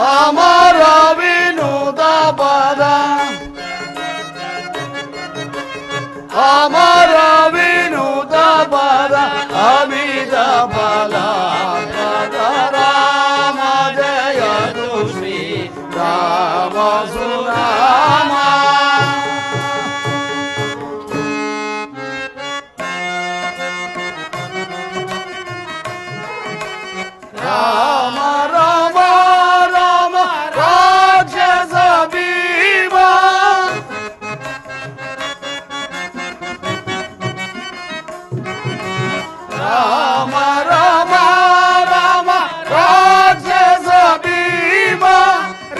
ಅಮರ ವಿನೋದ ಪದ ಅಮರ ವಿನೋದ ಪದ ಅಮಿತ ಬಲ ಪದ ರಾಮ ಜಯ ಶ್ರೀ ರಾಮ ಸುರಾಮ ರಾಮ ರಾಮ ರಾಮ ರಾಕ್ಷಸ ಭೀಮ ರಾಮ ರಾಮ ರಾಮ ರಾಕ್ಷಸ ಭೀಮ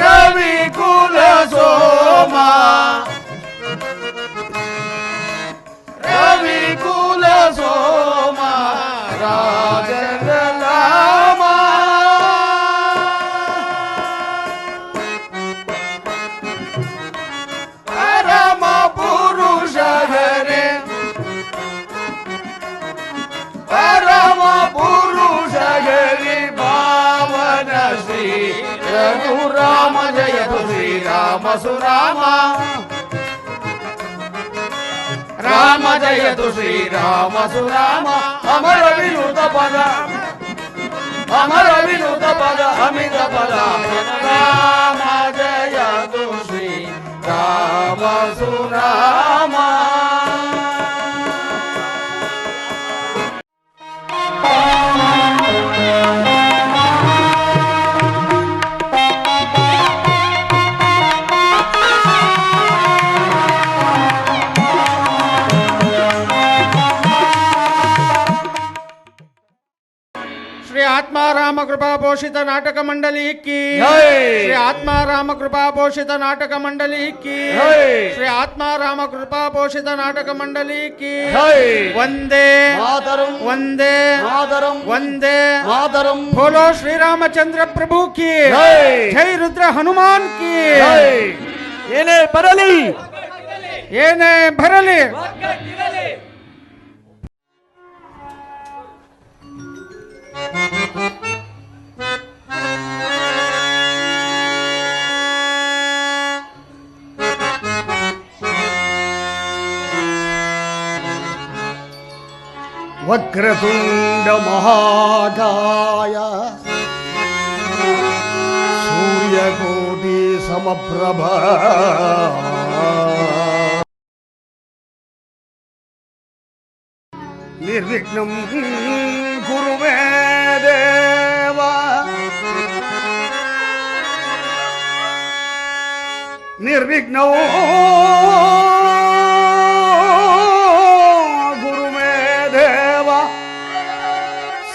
ರವಿ ಕುಲ ಸೋಮ ರವಿ ಕುಲ ಸೋಮ ರಾಜನ ರಾಮ ಜಯ ಶ್ರೀರಾಮ ಸುರಾಮ ರಾಮ ಜಯ ಶ್ರೀರಾಮ ಸುರಾಮ ಅಮರ ವಿನೂತ ಪದ ಅಮರ ವಿನೂತ ಪದ ಅಮಿತ ಪದ ರಾಮ ಜಯ ಶ್ರೀ ರಾಮ ಸುರಾಮ आत्माराम कृपा पोषित नाटक मंडली की श्री आत्माराम कृपा पोषित नाटक मंडली की श्री आत्माराम कृपा पोषित नाटक मंडली की वंदे मातरम वंदे मातरम वंदे मातरम बोलो श्री रामचंद्र प्रभु की जय रुद्र हनुमान की ಏನೇ ಬರಲಿ ಏನೇ ಬರಲಿ ವಕ್ರತುಂಡ ಮಹಾಕಾಯ ಸೂರ್ಯಕೋಟಿ ಸಮಪ್ರಭ ನಿರ್ವಿಘ್ನಂ ಕುರು ಮೇ ದೇವ ನಿರ್ವಿಘ್ನೋ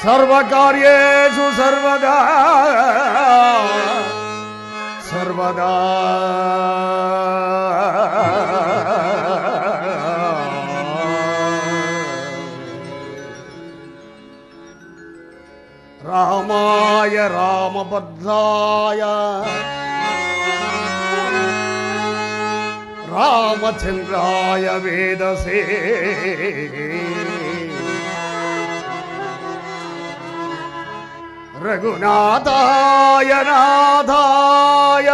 ಸರ್ವಕಾರ್ಯೇಷು ಸರ್ವದಾ ಸರ್ವದಾ ರಾಮಾಯ ರಾಮಭದ್ರಾಯ ರಾಮಚಂದ್ರಾಯ ವೇದಸೇ ರಘುನಾಥಾಯ ನಾಥಾಯ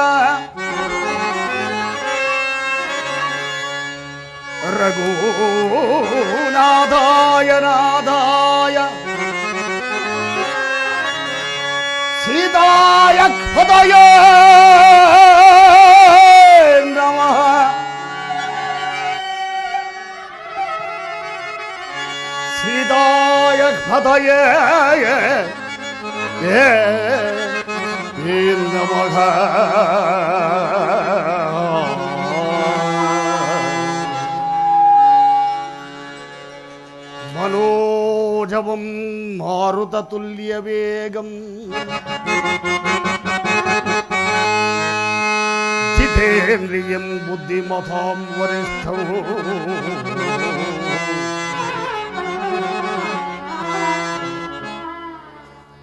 ರಘುನಾಥಾಯ ನಾಥಾಯ ಸೀತಾಯ ಹೃದಯ ನಮಃ ಸೀತಾಯ ಹೃದಯ ನಮಃ ಮನೋಜವಂ ಮಾರುತತುಲ್ಯ ವೇಗಂ ಜಿತೇಂದ್ರಿಯಂ ಬುದ್ಧಿಮತಾಂ ವರಿಷ್ಠಂ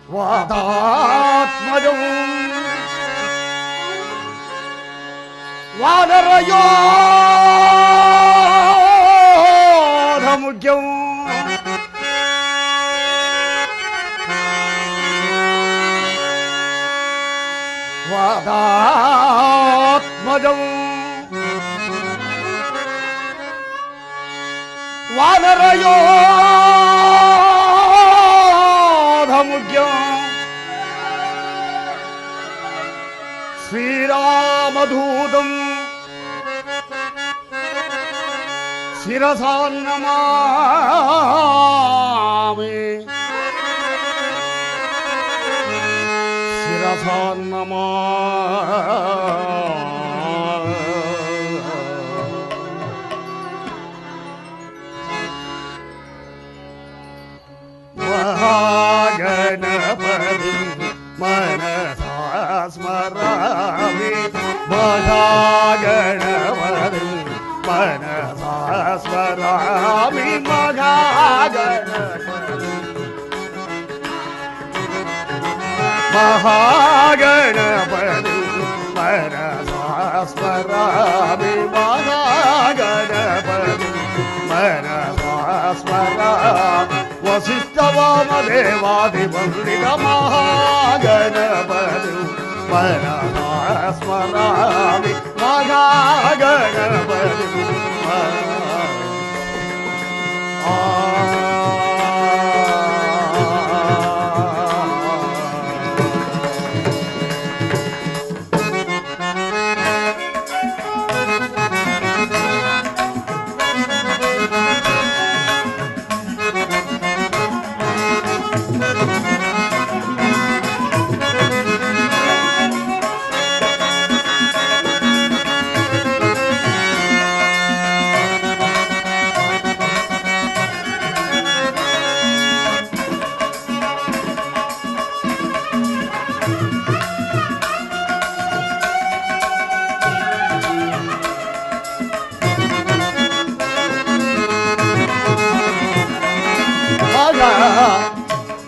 ವಾದಾತ್ಮಜಂ ವಾನರಯೋಧಮುಖ್ಯಂ ವಾದಾತ್ಮಜಂ ವಾನರಯೋಧಮುಖ್ಯಂ ಶ್ರೀರಾಮದೂತಂ ಶಿರಸಾನ್ನಮಾಮಿ ಶಿರಸಾನ್ನಮಾ ಮಹಾಗಣಪತಿ ಮನಸಾ ಸ್ಮರಾಮಿ ಮಹಾಗಣಪತಿ ಮನಸಾ ಸ್ಮರಾಮಿ ಮಹಾಗಣಪತಿ ಮಹಾಗಣಪತಿ ಮನಸಾ ಸ್ಮರಾಮಿ ಮಹಾಗಣಪತಿ ಮನಸಾ ಸ್ಮರಾಮಿ ವಸಿಷ್ಠವಾಮದೇವಾದಿವಂದಿತ ಮಹಾಗಣಪತಿ ಮನಸಾ ಸ್ಮರಾಮಿ ಮಹಾಗಣಪತಿ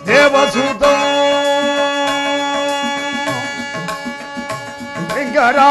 ದೇವಸೂತಂ ಲಿಂಗರಾ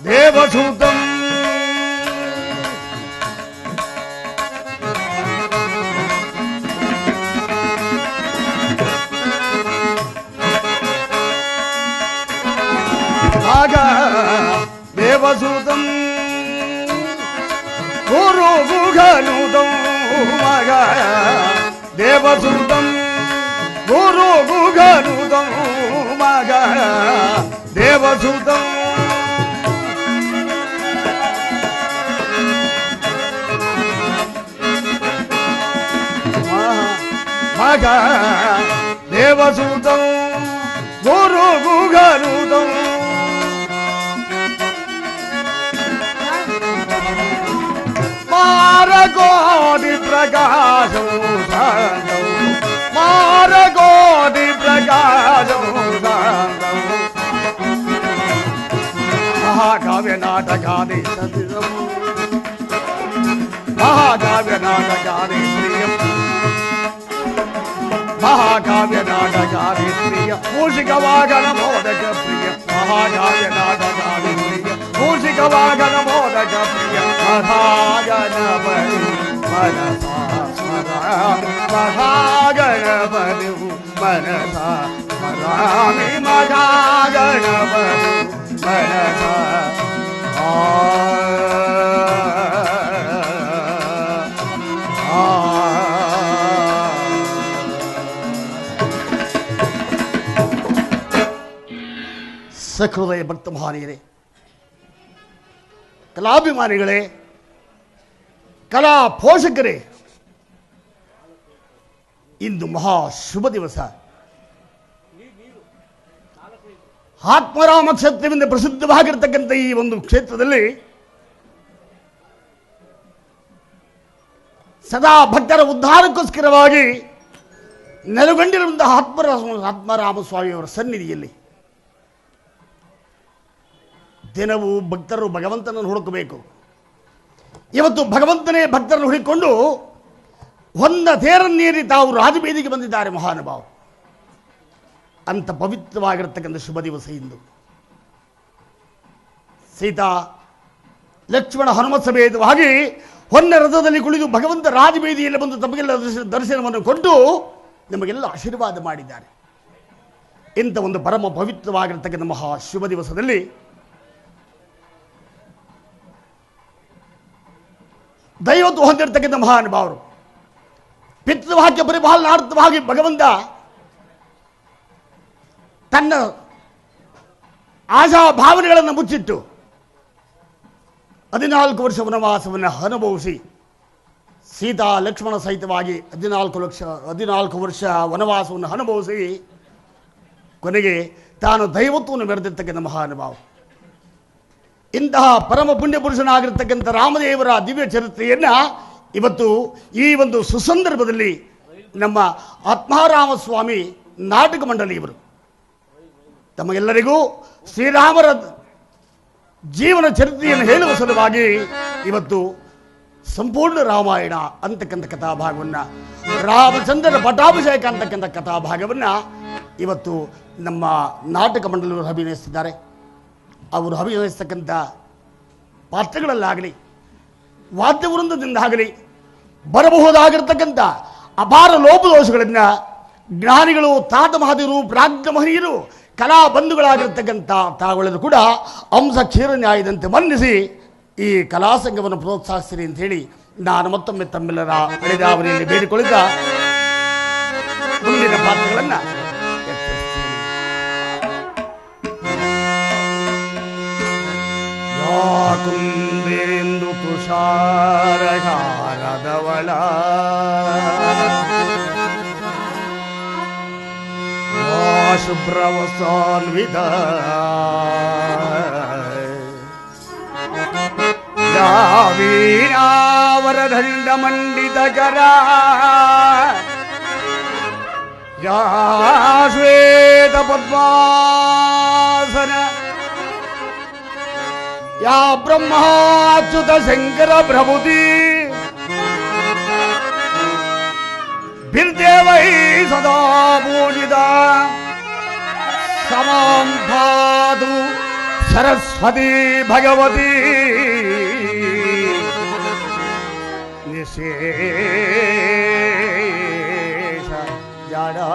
ದೇವಸೂತಂ ಆಗ ದೇವಸೂತಂ ಗುರು ಗುಘನುತಂ ಮಗ ದೇವಸೂತಂ ಗುರು ಗುಘನುತಂ ಮಗ ದೇವಸೂತಂ ಮಗ ದೇವಸೂತಂ ಗುರು ಗುಘನುತಂ ಮಾರಗೋಡಿ ಪ್ರಕಾಶಂ ಮಾರಗೋಡಿ ಪ್ರಕಾಶಂ ಮಹಾಕಾವ್ಯ ನಾಟಕಾದಿ ಸತಿರಂ ಮಹಾಕಾವ್ಯ ನಾಟಕಾದಿ ಪ್ರಿಯಂ ಮಹಾಕಾವ್ಯ ನಾಟಕಾದಿ ಪ್ರಿಯ ಮೂಷಿಕ ವಾಹನ ಮೋದಕ ಪ್ರಿಯ ಮಹಾಕಾವ್ಯ ನಾಟಕಾದಿ ಪ್ರಿಯ ಮೂಷಿಕ ವಾಹನ ಮೋದಕ ಪ್ರಿಯ ಮಹಾಗಣಪತಿ ಮನಸಾ ಸ್ಮರಾಮಿ ಮಹಾಗಣಪತಿ ಮನಸಾ ಸ್ಮರಾಮಿ ಮಹಾಗಣಪತಿ ಮನಸಾ ಸಹೃದಯ ಭಕ್ತ ಮಹಾನೀಯರೇ, ಕಲಾಭಿಮಾನಿಗಳೇ, ಕಲಾ ಪೋಷಕರೇ, ಇಂದು ಮಹಾ ಶುಭ ದಿವಸ. ಆತ್ಮರಾಮ ಕ್ಷೇತ್ರವೆಂದು ಪ್ರಸಿದ್ಧವಾಗಿರತಕ್ಕಂಥ ಈ ಒಂದು ಕ್ಷೇತ್ರದಲ್ಲಿ ಸದಾ ಭಕ್ತರ ಉದ್ಧಾರಕ್ಕೋಸ್ಕರವಾಗಿ ನೆಲೆಗೊಂಡಿರುವಂತಹ ಆತ್ಮರಾಮಸ್ವಾಮಿಯವರ ಸನ್ನಿಧಿಯಲ್ಲಿ ದಿನವೂ ಭಕ್ತರು ಭಗವಂತನನ್ನು ಹುಡುಕಬೇಕು. ಇವತ್ತು ಭಗವಂತನೇ ಭಕ್ತರನ್ನು ಹುಡುಕಿಕೊಂಡು ಹೊನ್ನ ತೇರನ್ನೇರಿ ತಾವು ರಾಜಬೀದಿಗೆ ಬಂದಿದ್ದಾರೆ ಮಹಾನುಭಾವ. ಅಂತ ಪವಿತ್ರವಾಗಿರತಕ್ಕಂಥ ಶುಭ ದಿವಸ ಇಂದು. ಸೀತಾ ಲಕ್ಷ್ಮಣ ಹನುಮತ್ ಸಮೇತವಾಗಿ ಹೊನ್ನ ರಥದಲ್ಲಿ ಕುಳಿತು ಭಗವಂತ ರಾಜಬೀದಿಯಲ್ಲಿ ಬಂದು ತಮಗೆಲ್ಲ ದರ್ಶನವನ್ನು ಕೊಟ್ಟು ನಮಗೆಲ್ಲ ಆಶೀರ್ವಾದ ಮಾಡಿದ್ದಾರೆ. ಇಂಥ ಒಂದು ಪರಮ ಪವಿತ್ರವಾಗಿರತಕ್ಕಂಥ ಮಹಾ ಶುಭ ದಿವಸದಲ್ಲಿ ದೈವತ್ವ ಹೊಂದಿರತಕ್ಕಂಥ ಮಹಾನುಭಾವರು ಪಿತೃವಾಕ್ಯ ಪರಿಪಾಲನಾರ್ಥವಾಗಿ ಭಗವಂತ ತನ್ನ ಆಶಾ ಭಾವನೆಗಳನ್ನು ಮುಚ್ಚಿಟ್ಟು 14 ವರ್ಷ ವನವಾಸವನ್ನು ಅನುಭವಿಸಿ ಸೀತಾ ಲಕ್ಷ್ಮಣ ಸಹಿತವಾಗಿ 14 ವರ್ಷ ವನವಾಸವನ್ನು ಅನುಭವಿಸಿ ಕೊನೆಗೆ ತಾನು ದೈವತ್ವವನ್ನು ಮೆರೆದಿರ್ತಕ್ಕಂಥ ಮಹಾನುಭಾವ. ಇಂತಹ ಪರಮ ಪುಣ್ಯ ಪುರುಷನಾಗಿರ್ತಕ್ಕಂಥ ರಾಮದೇವರ ದಿವ್ಯ ಚರಿತ್ರೆಯನ್ನು ಇವತ್ತು ಈ ಒಂದು ಸುಸಂದರ್ಭದಲ್ಲಿ ನಮ್ಮ ಆತ್ಮಾರಾಮ ಸ್ವಾಮಿ ನಾಟಕ ಮಂಡಳಿಯವರು ತಮಗೆಲ್ಲರಿಗೂ ಶ್ರೀರಾಮರ ಜೀವನ ಚರಿತ್ರೆಯನ್ನು ಹೇಳುವ ಸಲುವಾಗಿ ಇವತ್ತು ಸಂಪೂರ್ಣ ರಾಮಾಯಣ ಅಂತಕ್ಕಂಥ ಕಥಾಭಾಗವನ್ನು, ರಾಮಚಂದ್ರನ ಪಟ್ಟಾಭಿಷೇಕ ಅಂತಕ್ಕಂಥ ಕಥಾಭಾಗವನ್ನು ಇವತ್ತು ನಮ್ಮ ನಾಟಕ ಮಂಡಳಿಯವರು ಅಭಿನಯಿಸ್ತಿದ್ದಾರೆ. ಅವರು ಅಭಿನಯಿಸ್ತಕ್ಕಂಥ ಪಾತ್ರಗಳಲ್ಲಾಗಲಿ ವಾದ್ಯವೃಂದದಿಂದಾಗಲಿ ಬರಬಹುದಾಗಿರ್ತಕ್ಕಂಥ ಅಪಾರ ಲೋಪದೋಷಗಳನ್ನು ಜ್ಞಾನಿಗಳು, ತಾತ ಮಹದಿರು, ಪ್ರಾಜ್ಞ ಮಹನೀಯರು, ಕಲಾ ಬಂಧುಗಳಾಗಿರ್ತಕ್ಕಂಥ ತಾವುಗಳನ್ನು ಕೂಡ ಅಂಶ ಕ್ಷೀರ ನ್ಯಾಯದಂತೆ ಮನ್ನಿಸಿ ಈ ಕಲಾ ಸಂಘವನ್ನು ಪ್ರೋತ್ಸಾಹಿಸಿರಿ ಅಂತ ಹೇಳಿ ನಾನು ಮತ್ತೊಮ್ಮೆ ತಮ್ಮೆಲ್ಲರ ಅಳಿದಾವರಿಯಲ್ಲಿ ಬೇಡಿಕೊಳ್ಳುತ್ತ ಮುಂದಿನ ಪಾತ್ರಗಳನ್ನು ಕುಂದೇಂದು ತುಷಾರಗಾರದವಳ ಶುಭ್ರವಸಾನ್ವಿತ ವೀಣಾವರದಂಡ ಮಂಡಿತಕರ ಶ್ವೇತ ಪದ್ಮಾಸನ ಯಾ ಬ್ರಹ್ಮಾಚ್ಯುತ ಶಂಕರ ಪ್ರಭುತಿ ಬಿರ್ದೇವೈ ಸದಾ ಪೂಜಿತ ಸಮಾಂ ಭಾದು ಸರಸ್ವತಿ ಭಗವತಿ ನಿಶೇಷ ಜಡಾ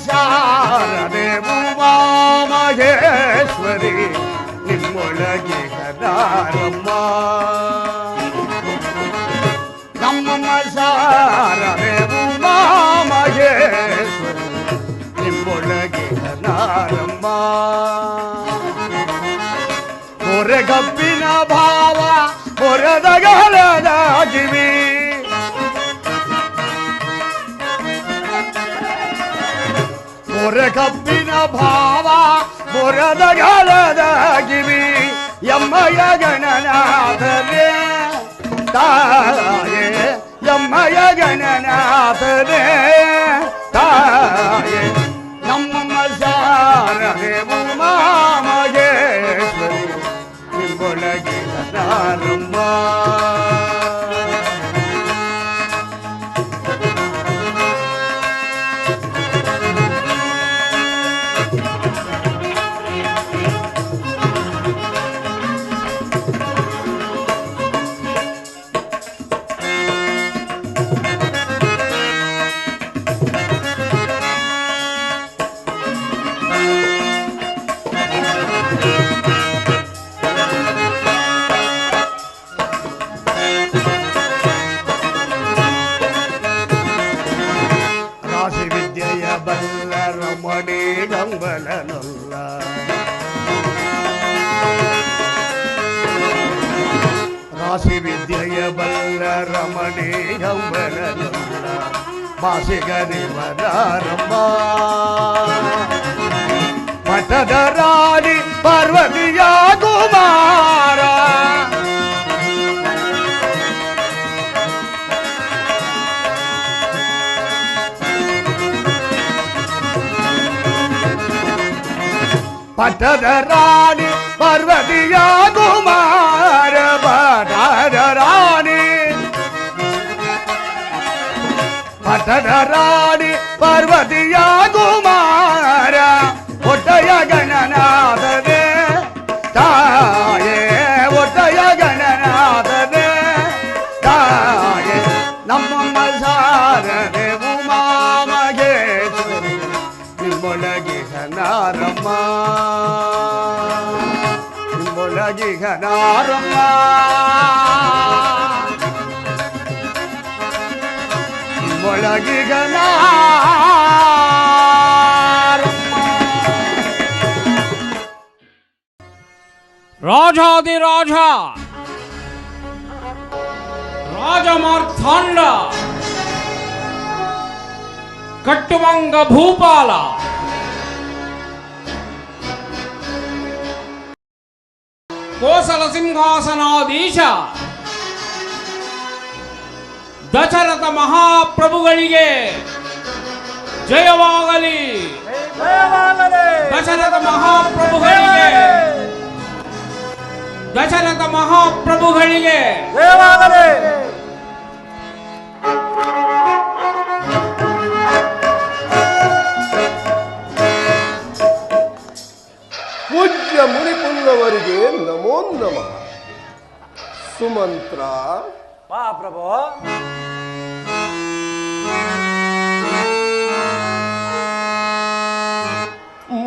ಶಾರದೆ ಉಮಾಮಹೇಶ್ವರಿ ನಿಮ್ಮೊಳಗೆ ಕದಾರಮ್ಮ ನಮ್ಮಮ್ಮ ಶಾರದೆ ಉಮಾಮಹೇಶ್ವರಿ ನಿಮ್ಮೊಳಗೆ ಕದಾರಮ್ಮ ಹೊರಗಪ್ಪಿನ ಭಾವ ಹೊರದಗಲದಾಗಿವಿ ಕಪ್ಪಿನ ಭಾವ ಬೊರದಗಲದಾಗಿವಿ ಎಮ್ಮಯ ಗಣನಾಥನೇ ತಾಯೇ ಎಮ್ಮಯ ಗಣನಾಥನೇ ತಾಯೇ ನಮ್ಮ ಶಾರದೆ ಉಮಾಮಹೇಶ್ವರಿ ನಿಮ್ಮೊಳಗೆ ಕದಾರಮ್ಮ ರಾಶಿ ವಿದ್ಯೆಯ ಬಲ್ಲ ರಮಣಿ ಗಂಬಲನುಲ್ಲ ಭಾಷೆಗರಿವರಾರಮ್ಮ ಮಠದ ರಾಣಿ ಪಾರ್ವತಿಯಾಗುವ ಪಟ್ಟದ ರಾಣಿ ಪಾರ್ವತಿಯ ಕುಮಾರ ಪಟ್ಟದ ರಾಣಿ ಪಟ್ಟದ ರಾಣಿ ಪಾರ್ವತಿಯ ಕುಮಾರ ಒಟ್ಟಯ ಗಣನಾಥನೇ ತಾಯೇ ಒಟ್ಟಯ ಗಣನಾಥನೇ ತಾಯೇ ನಮ್ಮ ಸಾರದೆ ಉಮಾ ಮಹೇಶ್ವರಿ ನಿಮ್ಮೊಳಗಿಹನಾರಮ್ಮ ನಿಮ್ಮೊಳಗಿಹನಾರಮ್ಮ ರಾಜಾದಿರಾಜ ರಾಜಮಾರ್ಥಾಂಡ ಕಟ್ಟುವಂಗ ಭೂಪಾಲ ಕೋಸಲ ಸಿಂಹಾಸನಾಧೀಶ ದಶರಥ ಮಹಾಪ್ರಭುಗಳಿಗೆ ಜಯವಾಗಲಿ. ದಶರಥ ಮಹಾಪ್ರಭುಗಳಿಗೆ ದಶರಥ ಮಹಾಪ್ರಭುಗಳಿಗೆ ಪೂಜ್ಯ ಮುನಿಪುಂಗವರಿಗೆ ನಮೋ ನಮಃ. ಸುಮಂತ್ರ ಪ್ರಭು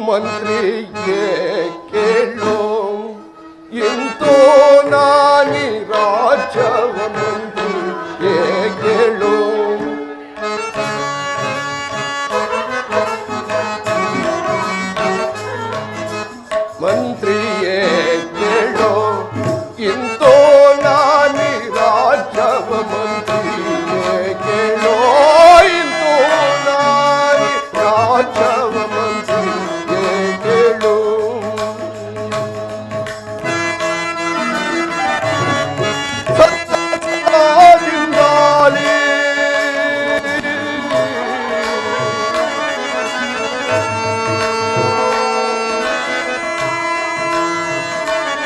ಮಂತ್ರಿಗೆ ಕೇಳು ಇಂತೋ ನಾನಿ ರಾಜವ ಮಂತ್ರಿಗೆ ಕೇಳು ಮಂತ್ರಿಯೇ ಕೇಳು ಇಂತೋ ನಾನಿ ರಾಜವ ಮಂತ್ರಿಯೇ ಕೇಳೋ ಇಂತೋ ನಾನಿ ರಾಜವ ಮಂತ್ರಿಯೇ ಕೇಳು ಸತ್ಯದಿಂದಾಲಿ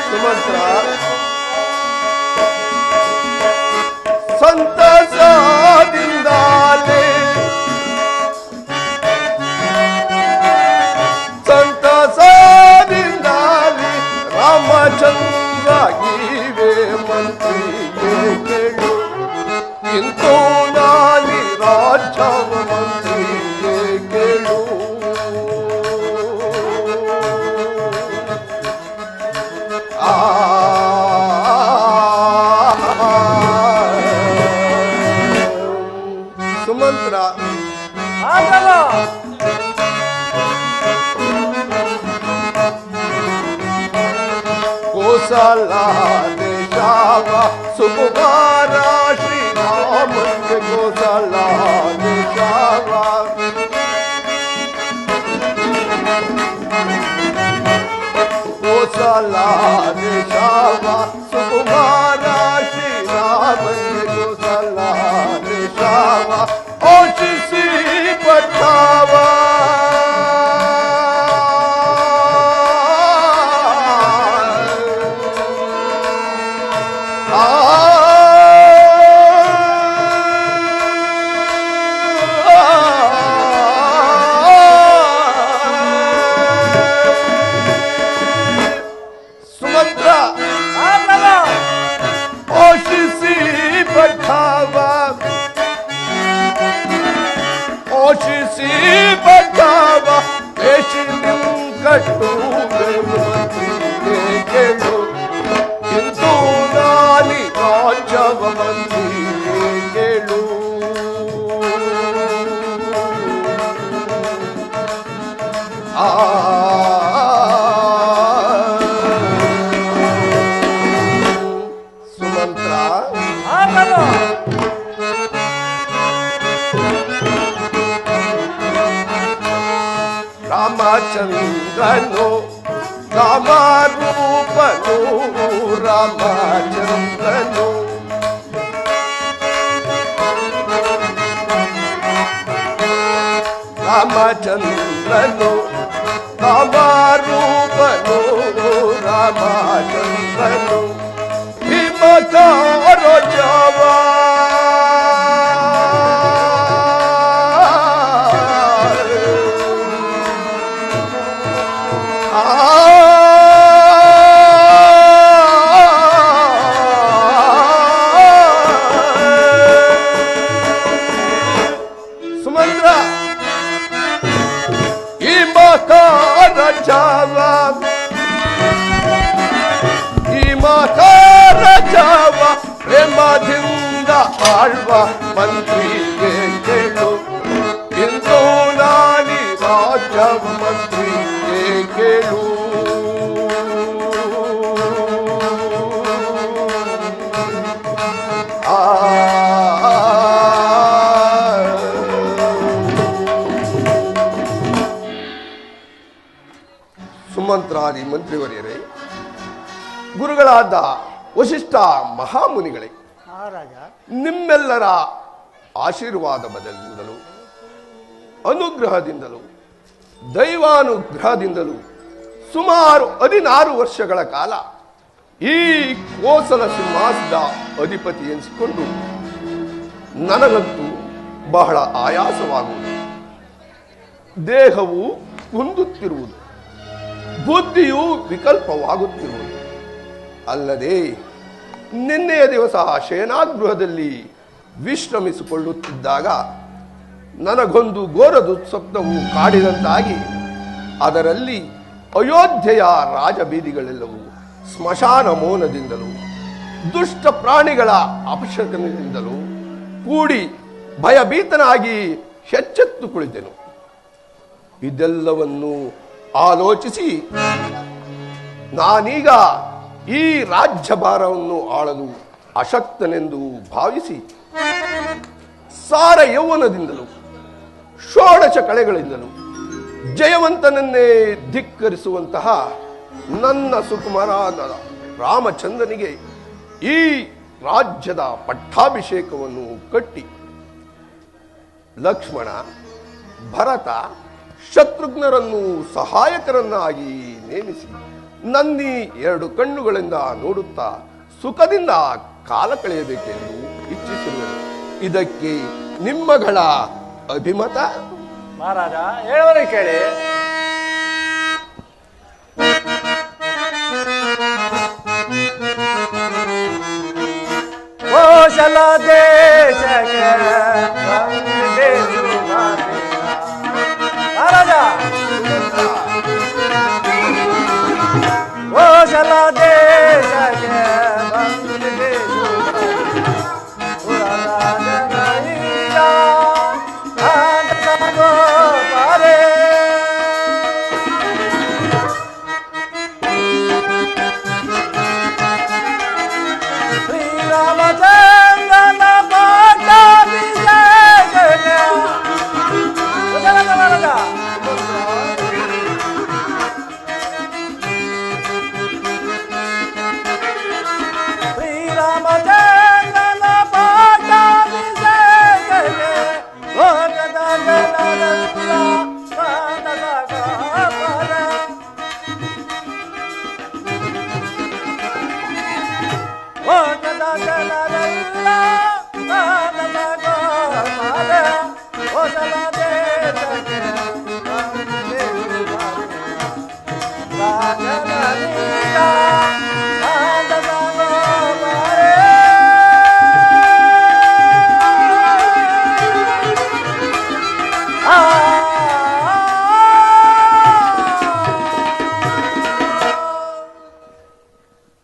ಸುಮಂತ್ರ ಸಂತಸದಿಂದಾಲೆ ಸಂತಸದಿಂದಾಲೆ ರಾಮಚಂದ್ರ ಇವೆ ಮಂತ್ರಿಯೇ ಕೇಳು ಇಂತೋ ನಾನಿ ರಾಜವ ಮಂತ್ರಿಯೇ ಕೇಳು ಆ ಸುಮಂತ್ರ ಕೋಸಲ ದೇಶಾವ ಸುಕುಮಾರ ಶ್ರೀರಾಮಂದ್ರ ಕೋಸಲ ದೇಶಾವ ಕೋಸಲ ದೇಶಾವ ಸುಕುಮಾರ ಶ್ರೀರಾಮಂದ್ರ ಕೋಸಲ ದೇಶಾವ ಓಶಿಸಿ ಪಠಾವ ಸುಮಂತ್ರ ಓಶಿಸಿ ಪಠಾವ ಓಶಿಸಿ ಪಠಾವ ದೇಶಿನಿಂ ಕಟ್ಟು ಮಂತ್ರಿಯೇ ಕೇಳು ಇಂತೂ ನಾನಿ ರಾಜವ ಮಂತ್ರಿಯೇ ಕೇಳು ಆ ಸುಮಂತ್ರ ರಾಮಚಂದ್ರನು ರಾಮರೂಪನು ರಾಮಚಂದ್ರನು ರಾಮಚಂದ್ರನು ರಾಮರೂಪನು ನಂದನು ಹಿಮಕಾರ ಜವ ಸುಮಂತ್ರ ಹಿಮಕಾರ ಜವ ಹಿಮಕಾರ ಜವ ಪ್ರೇಮದಿಂದ ಆಳ್ವ ಮಂತ್ರಿಗೆ ಕೇಳು ಇಂದು ನಾನಿ ರಾಜ ಮಂತ್ರಿಗೆ ಕೇಳು ಸುಮಂತ್ರಾದಿ ಮಂತ್ರಿವರ್ಯರೇ, ಗುರುಗಳಾದ ವಶಿಷ್ಠ ಮಹಾಮುನಿಗಳೇ, ನಿಮ್ಮೆಲ್ಲರ ಆಶೀರ್ವಾದ ಬದಲಿಂದಲೂ ಅನುಗ್ರಹದಿಂದಲೂ ದೈವಾನುಗ್ರಹದಿಂದಲೂ ಸುಮಾರು 16 ವರ್ಷಗಳ ಕಾಲ ಈ ಕೋಸಲ ಸಿಂಹಾಸದ ಅಧಿಪತಿ ಎನಿಸಿಕೊಂಡು ನನಗಂತೂ ಬಹಳ ಆಯಾಸವಾಗುವುದು. ದೇಹವು ಕುಂದುತ್ತಿರುವುದು, ಬುದ್ಧಿಯು ವಿಕಲ್ಪವಾಗುತ್ತಿರುವುದು. ಅಲ್ಲದೆ ನಿನ್ನೆಯ ದಿವಸ ಶಯನಾಗೃಹದಲ್ಲಿ ವಿಶ್ರಮಿಸಿಕೊಳ್ಳುತ್ತಿದ್ದಾಗ ನನಗೊಂದು ಘೋರ ದುಸ್ವಪ್ನವು ಕಾಡಿದಂತಾಗಿ ಅದರಲ್ಲಿ ಅಯೋಧ್ಯೆಯ ರಾಜಬೀದಿಗಳೆಲ್ಲವೂ ಸ್ಮಶಾನ ಮೌನದಿಂದಲೂ ದುಷ್ಟ ಪ್ರಾಣಿಗಳ ಅಪಶಕನದಿಂದಲೂ ಕೂಡಿ ಭಯಭೀತನಾಗಿ ಎಚ್ಚೆತ್ತು ಕುಳಿತೆನು. ಇದೆಲ್ಲವನ್ನು ಆಲೋಚಿಸಿ ನಾನೀಗ ಈ ರಾಜ್ಯಭಾರವನ್ನು ಆಳಲು ಅಶಕ್ತನೆಂದು ಭಾವಿಸಿ ಸಾರ ಯೌವನದಿಂದಲೂ ಷೋಡಶ ಕಳೆಗಳಿಂದಲೂ ಜಯವಂತನನ್ನೇ ಧಿಕ್ಕರಿಸುವಂತಹ ನನ್ನ ಸುಕುಮಾರನಾದ ರಾಮಚಂದ್ರನಿಗೆ ಈ ರಾಜ್ಯದ ಪಟ್ಟಾಭಿಷೇಕವನ್ನು ಕಟ್ಟಿ ಲಕ್ಷ್ಮಣ, ಭರತ, ಶತ್ರುಘ್ನರನ್ನು ಸಹಾಯಕರನ್ನಾಗಿ ನೇಮಿಸಿ ನನ್ನಿ 2 ಕಣ್ಣುಗಳಿಂದ ನೋಡುತ್ತಾ ಸುಖದಿಂದ ಕಾಲ ಕಳೆಯಬೇಕೆಂದು ಇಚ್ಛಿಸಿರುವೆನು. ಇದಕ್ಕೆ ನಿಮ್ಮಗಳ ಅಭಿಮತ? ಮಹಾರಾಜ ಹೇಳುವರೆ ಕೇಳಿ. ಕೋಶಲ ದೇಶಕ್ಕೆ ಮಹಾರಾಜ ಕೋಶಲ ದೇಶಕ್ಕೆ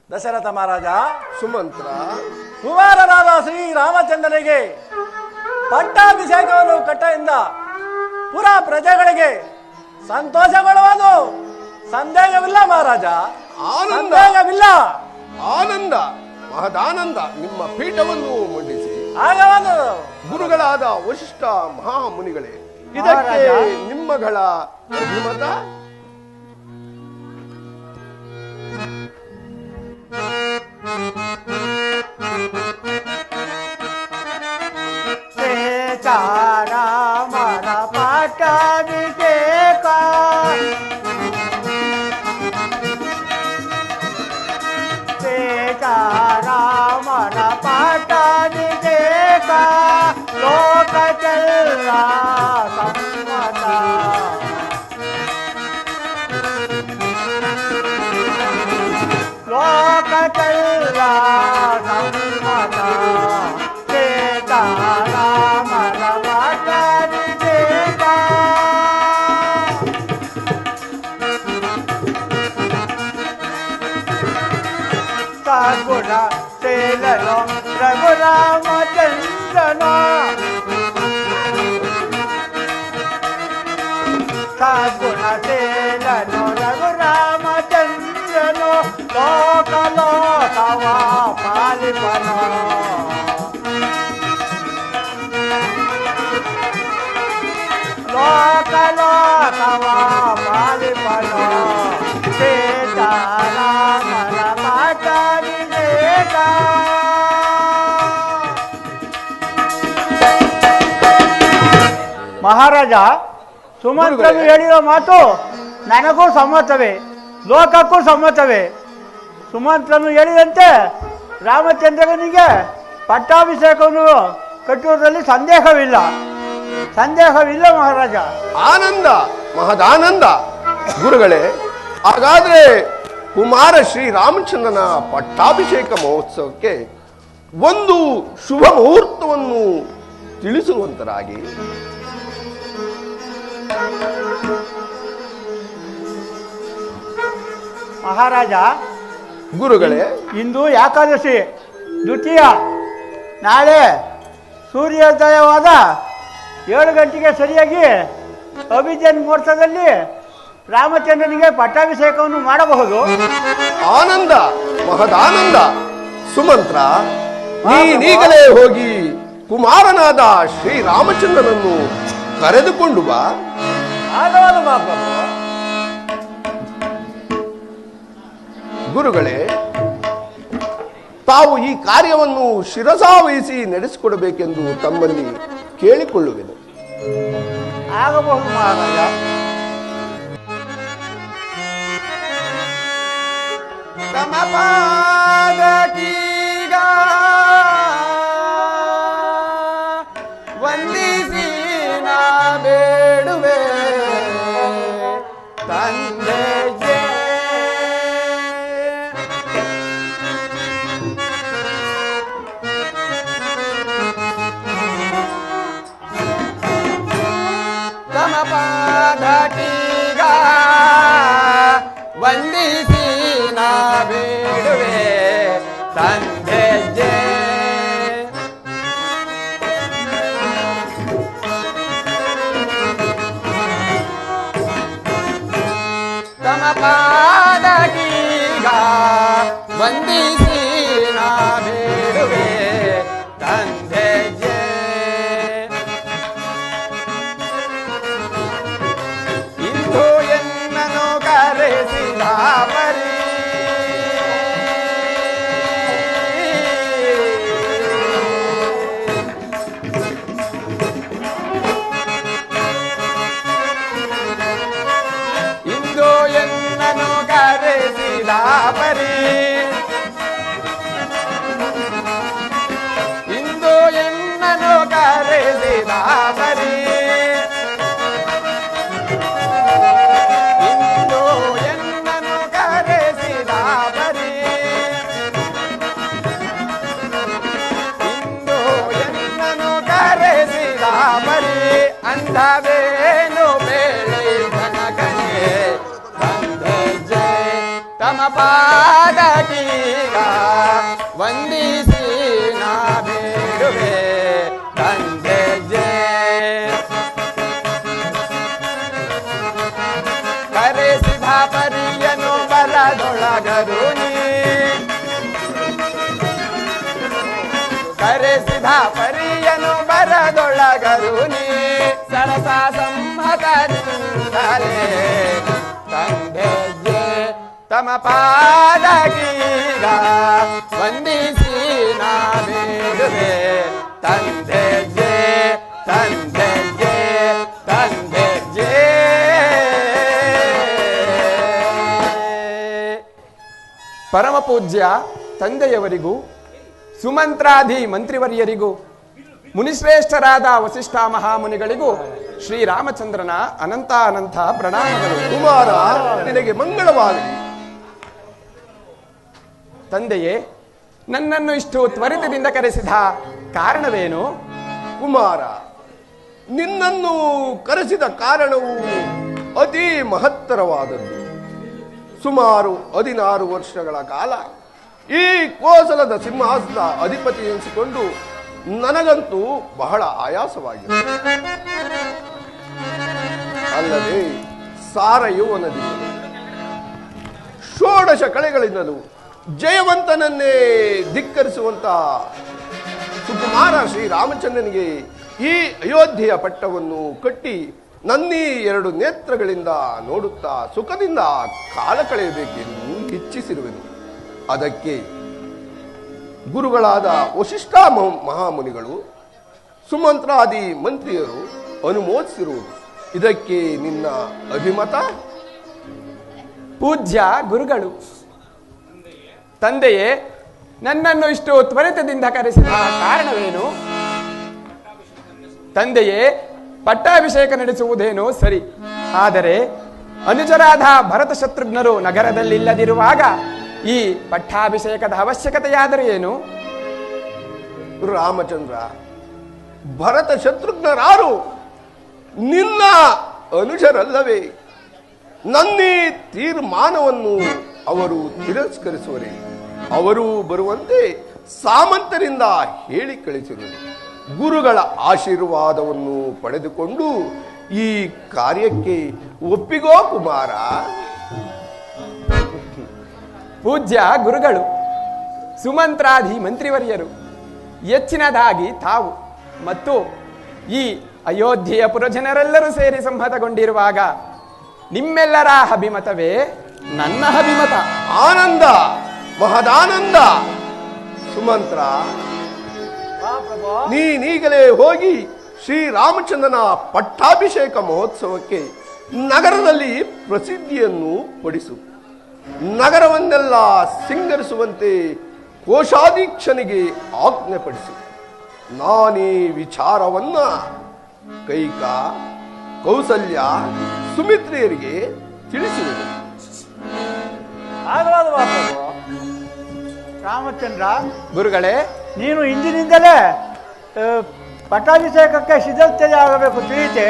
ದಶರಥ ಮಹಾರಾಜ, ಸುಮಂತ್ರ, ಕುಮಾರನಾದ ಶ್ರೀರಾಮಚಂದ್ರನಿಗೆ ಪಟ್ಟಾಭಿಷೇಕವನ್ನು ಕಟ್ಟದಿಂದ ಪುರ ಪ್ರಜೆಗಳಿಗೆ ಸಂತೋಷಗೊಳ್ಳುವುದು ಸಂದೇಹವಿಲ್ಲ ಮಹಾರಾಜ, ಸಂದೇಹವಿಲ್ಲ. ಆನಂದ, ಮಹದಾನಂದ. ನಿಮ್ಮ ಪೀಠವನ್ನು ಮಂಡಿಸಿ. ಆಗಬಹುದು. ಗುರುಗಳಾದ ವಶಿಷ್ಠ ಮಹಾಮುನಿಗಳೇ, ಇದಕ್ಕೆ ನಿಮ್ಮಗಳ ಅಭಿಮತ? ರಾಮನ ಪಟ್ಟಾಭಿಷೇಕ ರಾಮನ ಪಾಠನಿದೇಕ ಲೋಕ ಚೆಲ್ಲ ಸಮ್ಮತ ಲೋಕ ಚೆಲ್ಲ ಸಮ್ಮತ ರಾಮನ ಪಾಠನಿದೇಕ ಗುಣ ಸೇಲನು ರಘುರಾಮಚಂದ್ರನ ಸದ್ಗುಣ ಸೇಲನು ರಘುರಾಮಚಂದ್ರನು ಲೋಕಲೋಕವ ಪಾಲಿಪನು ಲೋಕಲೋಕವ ಪಾಲಿಪನು ಸೀತಾರಾಮನ ಪಾಠನಿದೇಕ ಮಹಾರಾಜ ಸುಮಂತ್ರನು ಹೇಳಿರೋ ಮಾತು ನನಗೂ ಸಮ್ಮತವೇ, ಲೋಕಕ್ಕೂ ಸಮ್ಮತವೇ. ಸುಮಂತ್ರನು ಹೇಳಿದಂತೆ ರಾಮಚಂದ್ರನಿಗೆ ಪಟ್ಟಾಭಿಷೇಕವನ್ನು ಕಟ್ಟುವುದರಲ್ಲಿ ಸಂದೇಹವಿಲ್ಲ ಮಹಾರಾಜ. ಆನಂದ, ಮಹದಾನಂದ. ಗುರುಗಳೇ, ಹಾಗಾದ್ರೆ ಕುಮಾರ ಶ್ರೀರಾಮಚಂದ್ರನ ಪಟ್ಟಾಭಿಷೇಕ ಮಹೋತ್ಸವಕ್ಕೆ ಒಂದು ಶುಭ ಮುಹೂರ್ತವನ್ನು ತಿಳಿಸುವಂತರಾಗಿ. ಮಹಾರಾಜ, ಗುರುಗಳೇ, ಇಂದು ಏಕಾದಶಿ ದ್ವಿತೀಯ, ನಾಳೆ ಸೂರ್ಯೋದಯವಾದ 7 ಗಂಟೆಗೆ ಸರಿಯಾಗಿ ಅಭಿಜಿನ್ ಮುಹೂರ್ತದಲ್ಲಿ ರಾಮಚಂದ್ರನಿಗೆ ಪಟ್ಟಾಭಿಷೇಕವನ್ನು ಮಾಡಬಹುದು. ಆನಂದ, ಮಹದಾನಂದ. ಸುಮಂತ್ರ, ನೀನೀಗಲೇ ಹೋಗಿ ಕುಮಾರನಾದ ಶ್ರೀರಾಮಚಂದ್ರನನ್ನು ಕರೆದುಕೊಂಡು ಬಾ. ಗುರುಗಳೇ, ತಾವು ಈ ಕಾರ್ಯವನ್ನು ಶಿರಸಾವಹಿಸಿ ನಡೆಸಿಕೊಡಬೇಕೆಂದು ತಮ್ಮಲ್ಲಿ ಕೇಳಿಕೊಳ್ಳುವೆನು. ಆಗಬಹುದು ಮಹಾರಾಜ. ಸಮಪಾದಕೀಗ ವಂದಿಸಿ ನಾ ಬೇಡುವೆ ತಂದೆ ಸಮಪಾದಕೀಗ ವಂದಿಸಿ ನಾ ಬೇಡುವೆ ತಂದೆ ತಮ ಪಾದಕೀಗ ವಂದಿಸಿ ನಾ ಬೇಡುವೆ ತಂದೆ ಇಂದು ಎನ್ನನು ಕರೆಸಿದ ಪರಿ ಇಂದು ಎನ್ನನು ಕರೆಸಿದ ಪರಿ ಇಂದು ಎನ್ನನು ಕರೆಸಿದ ಪರಿ ಇಂದು ಎನ್ನನು ಕರೆಸಿದ ಪರಿ ಇಂದು ಎನ್ನನು ಕರೆಸಿದ ಪರಿ ಅಂಧವೇನು ಬೇಳೆ ಕನಕನೆ ತಂದೆ ಜಯ ತಮ ಪಾದಕೀಗ ವಂದಿಸಿ ನಾ ಬೇಡುವೆ ತಂದೆ ಜಯ ಕರೆಸಿದ ಪರಿಯನು ಬರದೊಳಗರು ನೀ ಕರೆಸಿದ ಪರಿಯನು ಬರದೊಳಗರು ನೀ ಸರಸ ಸಂಹತರಿಂದಲೇ ತಂದೆ ಜಯ ತಮ ಪಾದಕೀಗ ವಂದಿಸಿ ನಾ ಬೇಡುವೆ ತಂದೆ ಜಯ ತಂದೆ ಜಯ ತಂದೆ ಜಯ. ಪರಮ ಪೂಜ್ಯ ತಂದೆಯವರಿಗೂ ಸುಮಂತ್ರಾಧಿ ಮಂತ್ರಿವರ್ಯರಿಗೂ ಮುನಿಶ್ರೇಷ್ಠರಾದ ವಸಿಷ್ಠ ಮಹಾಮುನಿಗಳಿಗೂ ಶ್ರೀರಾಮಚಂದ್ರನ ಅನಂತ ಅನಂತ ಪ್ರಣಾಮಗಳು. ಕುಮಾರ, ನಿನಗೆ ಮಂಗಳವಾಗಲಿ. ತಂದೆಯೇ, ನನ್ನನ್ನು ಇಷ್ಟು ತ್ವರಿತದಿಂದ ಕರೆಸಿದ ಕಾರಣವೇನು? ಕುಮಾರ, ನಿನ್ನನ್ನು ಕರೆಸಿದ ಕಾರಣವು ಅತಿ ಮಹತ್ತರವಾದದ್ದು. ಸುಮಾರು 16 ವರ್ಷಗಳ ಕಾಲ ಈ ಕೋಸಲದ ಸಿಂಹಾಸನದ ಅಧಿಪತಿ ಎನಿಸಿಕೊಂಡು ನನಗಂತೂ ಬಹಳ ಆಯಾಸವಾಗಿದೆ. ಅಲ್ಲದೆ ಸಾರ ಯೌವನದಿಂದಲೂ 16 ಕಳೆಗಳಿಂದಲೂ ಜಯವಂತನನ್ನೇ ಧಿಕ್ಕರಿಸುವಂತ ಸುಕುಮಾರ ಶ್ರೀರಾಮಚಂದ್ರನಿಗೆ ಈ ಅಯೋಧ್ಯೆಯ ಪಟ್ಟವನ್ನು ಕಟ್ಟಿ ನನ್ನೀ 2 ನೇತ್ರಗಳಿಂದ ನೋಡುತ್ತಾ ಸುಖದಿಂದ ಕಾಲ ಕಳೆಯಬೇಕೆಂದು ಇಚ್ಛಿಸಿರುವೆನು. ಅದಕ್ಕೆ ಗುರುಗಳಾದ ವಸಿಷ್ಠ ಮಹಾಮುನಿಗಳು ಸುಮಂತ್ರಾದಿ ಮಂತ್ರಿಯರು ಅನುಮೋದಿಸಿರುವುದು. ಇದಕ್ಕೆ ನಿನ್ನ ಅಭಿಮತ? ಪೂಜ್ಯ ಗುರುಗಳು, ತಂದೆಯೇ, ನನ್ನನ್ನು ಇಷ್ಟು ತ್ವರಿತದಿಂದ ಕರೆಸಿದ ಕಾರಣವೇನು? ತಂದೆಯೇ, ಪಟ್ಟಾಭಿಷೇಕ ನಡೆಸುವುದೇನೋ ಸರಿ, ಆದರೆ ಅನುಜರಾದ ಭರತ ಶತ್ರುಘ್ನರು ನಗರದಲ್ಲಿಲ್ಲದಿರುವಾಗ ಈ ಪಟ್ಟಾಭಿಷೇಕದ ಅವಶ್ಯಕತೆಯಾದರೆ ಏನು? ರಾಮಚಂದ್ರ, ಭರತ ಶತ್ರುಘ್ನರಾರು ನಿನ್ನ ಅನುಜರಲ್ಲವೇ? ನನ್ನೀ ತೀರ್ಮಾನವನ್ನು ಅವರು ತಿರಸ್ಕರಿಸುವರೆ. ಅವರು ಬರುವಂತೆ ಸಾಮಂತರಿಂದ ಹೇಳಿ ಕಳಿಸಿರುವುದು. ಗುರುಗಳ ಆಶೀರ್ವಾದವನ್ನು ಪಡೆದುಕೊಂಡು ಈ ಕಾರ್ಯಕ್ಕೆ ಒಪ್ಪಿಗೋ ಕುಮಾರ. ಪೂಜ್ಯ ಗುರುಗಳು, ಸುಮಂತ್ರಾಧಿ ಮಂತ್ರಿವರ್ಯರು, ಹೆಚ್ಚಿನದಾಗಿ ತಾವು ಮತ್ತು ಈ ಅಯೋಧ್ಯೆಯ ಪುರಜನರೆಲ್ಲರೂ ಸೇರಿ ಸಂಹತಗೊಂಡಿರುವಾಗ ನಿಮ್ಮೆಲ್ಲರ ಅಭಿಮತವೇ ನನ್ನ ಅಭಿಮತ. ಆನಂದ, ಮಹದಾನಂದ. ಸುಮಂತ್ರ, ನೀನೀಗಲೇ ಹೋಗಿ ಶ್ರೀರಾಮಚಂದ್ರನ ಪಟ್ಟಾಭಿಷೇಕ ಮಹೋತ್ಸವಕ್ಕೆ ನಗರದಲ್ಲಿ ಪ್ರಸಿದ್ಧಿಯನ್ನು ಪಡಿಸು. ನಗರವನ್ನೆಲ್ಲ ಸಿಂಗರಿಸುವಂತೆ ಕೋಶಾಧೀಕ್ಷನಿಗೆ ಆಜ್ಞೆಪಡಿಸು. ನಾನೀ ವಿಚಾರವನ್ನ ಕೈಕ, ಕೌಸಲ್ಯ, ಸುಮಿತ್ರೆಯರಿಗೆ ತಿಳಿಸುವೆನು. ಆಗಲಾದ ರಾಮಚಂದ್ರ, ಗುರುಗಳೇ, ನೀನು ಇಂದಿನಿಂದಲೇ ಪಟ್ಟಾಭಿಷೇಕಕ್ಕೆ ಸಿದ್ಧತೆ ಆಗಬೇಕು, ತಿಳಿತೆ?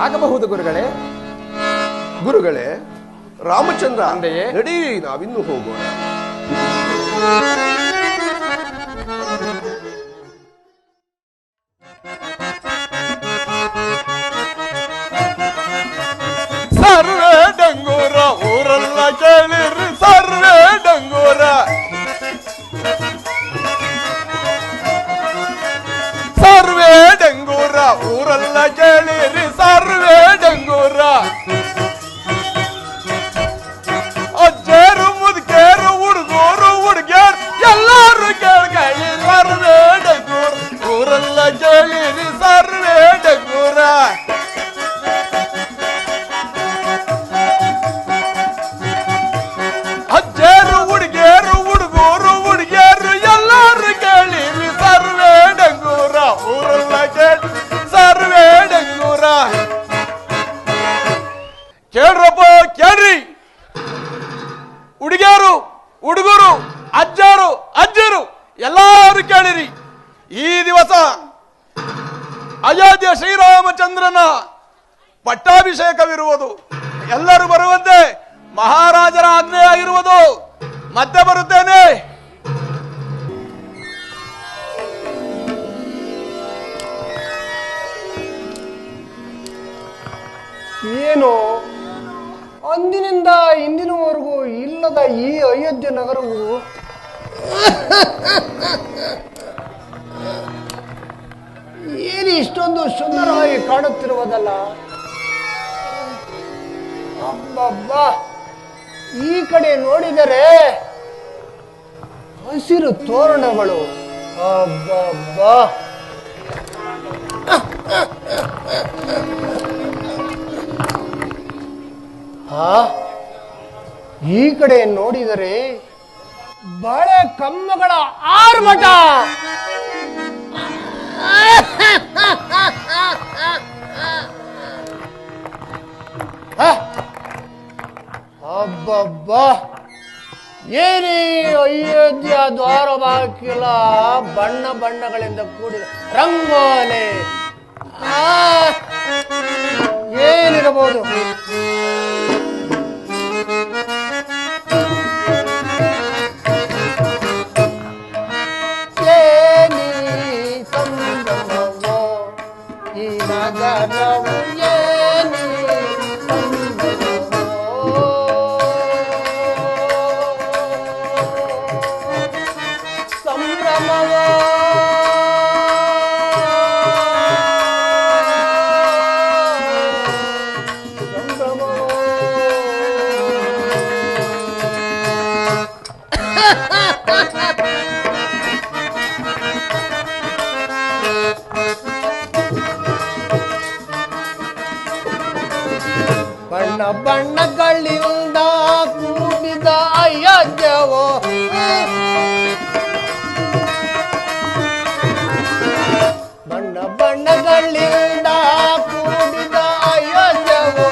ಆಗಬಹುದು ಗುರುಗಳೇ. ಗುರುಗಳೇ, ರಾಮಚಂದ್ರ, ತಂದೆಯೇ, ನಡಿ, ನಾವಿನ್ನು ಹೋಗೋಣ. ಸರ್ವೇ ಡಂಗೂರ ಊರೆಲ್ಲ ಕೇಳಿರಿ, ಸರ್ವೇ ಡಂಗೂರ, ಸರ್ವೇ ಡಂಗೂರ ಊರೆಲ್ಲ ಕೇಳಿರಿ, ಸರ್ವೇ ಡಂಗೂರ. ಅಜ್ಜೇರು ಮುದುಕೇರು ಹುಡುಗರು ಹುಡುಗಿಯರು ಎಲ್ಲರೂ ಕೇಳ್ಕೊಳ್ಳಿ, ಸರ್ವೇ ಡಂಗೂರ ಊರೆಲ್ಲ ಕೇಳಿರಿ, ಸರ್ವೇ ಡಂಗೂರ. ಅಜ್ಜೇರು ಹುಡುಗಿಯರು ಹುಡುಗರು ಹುಡುಗಿಯರು ಎಲ್ಲರೂ ಕೇಳಿರಿ, ಸರ್ವೇ ಡಂಗೂರ ಊರೆಲ್ಲ ಕೇಳಿ, ಸರ್ವೇ ಡಂಗೂರ. ಕೇಳ್ರಪ್ಪ, ಕೇಳ್ರಿ, ಹುಡುಗಿಯರು ಹುಡುಗರು ಅಜ್ಜರು ಅಜ್ಜರು ಎಲ್ಲರೂ ಕೇಳಿರಿ. ಈ ದಿವಸ ಅಯೋಧ್ಯೆ ಶ್ರೀರಾಮಚಂದ್ರನ ಪಟ್ಟಾಭಿಷೇಕವಿರುವುದು. ಎಲ್ಲರೂ ಬರುವಂತೆ ಮಹಾರಾಜರ ಆಜ್ಞೆಯಾಗಿರುವುದು. ಮತ್ತೆ ಬರುತ್ತೇನೆ. ಏನು ಅಂದಿನಿಂದ ಇಂದಿನವರೆಗೂ ಇಲ್ಲದ ಈ ಅಯೋಧ್ಯೆ ನಗರವು ಏನು ಇಷ್ಟೊಂದು ಸುಂದರವಾಗಿ ಕಾಣುತ್ತಿರುವುದಲ್ಲ? ಅಬ್ಬಬ್ಬಾ, ಈ ಕಡೆ ನೋಡಿದರೆ ಹಸಿರು ತೋರಣಗಳು, ಅಬ್ಬಬ್ಬಾ. ಈ ಕಡೆ ನೋಡಿದರೆ ಬಳೆ ಕಮ್ಮಗಳ ಆರ್ಭಟ. ಅಬ್ಬಬ್ಬ, ಏನೇ ಅಯೋಧ್ಯ ದ್ವಾರ ಬಾಕಿಲ ಬಣ್ಣ ಬಣ್ಣಗಳಿಂದ ಕೂಡಿದ ರಂಗೋಲೆ. ಏನಿರಬಹುದು? ಏನಿ ಸಂಭ್ರಮವೋ ಈ ನಗರವು, ಏನಿ ಸಂಭ್ರಮವೋ ಬಣ್ಣ ಬಣ್ಣಗಳಿಂದ ಕೂಡಿದ ಅಯೋಧ್ಯವೋ, ಬಣ್ಣ ಬಣ್ಣಗಳಿಂದ ಕೂಡಿದ ಅಯೋಧ್ಯವೋ,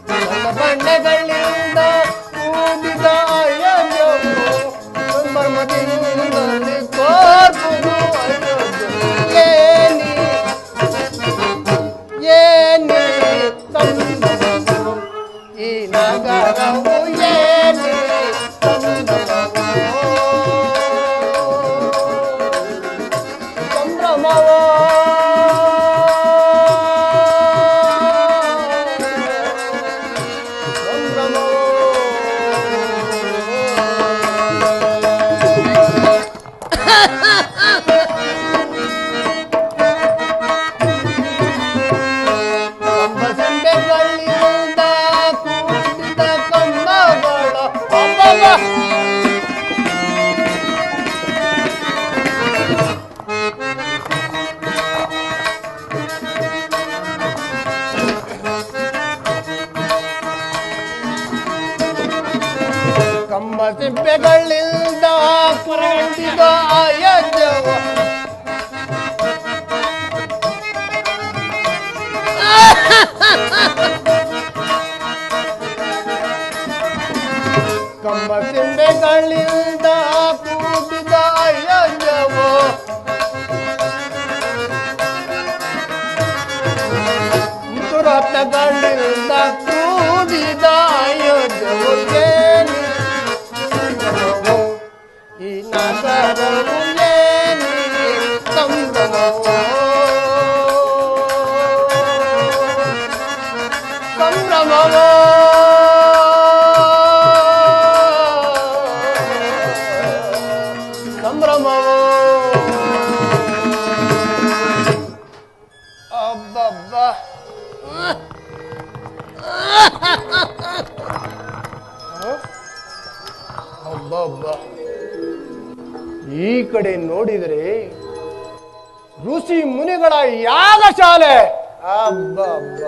ಬಣ್ಣ ಬಣ್ಣಗಳಿಂದ ಕೂಡಿದ ಅಯೋಧ್ಯವೋ, ಸಂಭ್ರಮದಿಂದಲೇ ತೋರ್ಪುದು ಅಯೋಧ್ಯ. ಏನಿ ಸಂಭ್ರಮವೋ ಈ ನಗರವು, ಏನಿ ಸಂಭ್ರಮವೋ ಸಂಭ್ರಮವೋ. ಕಂಬಸಂಬೆಗಳಿಂದ ಕೂಡಿದ ಕಂಬಗಳ ಅಬ್ಬಬ್ಬ, ಕಂಬಸಂಬೆಗಳಿಂದ ಕೂಡಿದ ಅಯೋಧ್ಯವೋ, ಕಂಬಸಿಂಬೆಗಳಿಂದ ಕೂಡಿದ ಅಯೋಧ್ಯವೋ, ಮುತ್ತುರತ್ನಗಳಿಂದ ಕೂಡಿದ ಅಯೋಧ್ಯವೋ, ಏನಿ ಸಂಭ್ರಮವೋ ಈ ನಗರವು, ಏನಿ ಸಂಭ್ರಮವೋ ಸಂಭ್ರಮವೋ ಸಂಭ್ರಮವೋ. ಅಬ್ಬಬ್ಬ, ಅಬ್ಬಬ್ಬ, ಈ ಕಡೆ ನೋಡಿದರೆ ಋಷಿ ಮುನಿಗಳ ಯಾಗಶಾಲೆ. ಅಬ್ಬಬ್ಬ,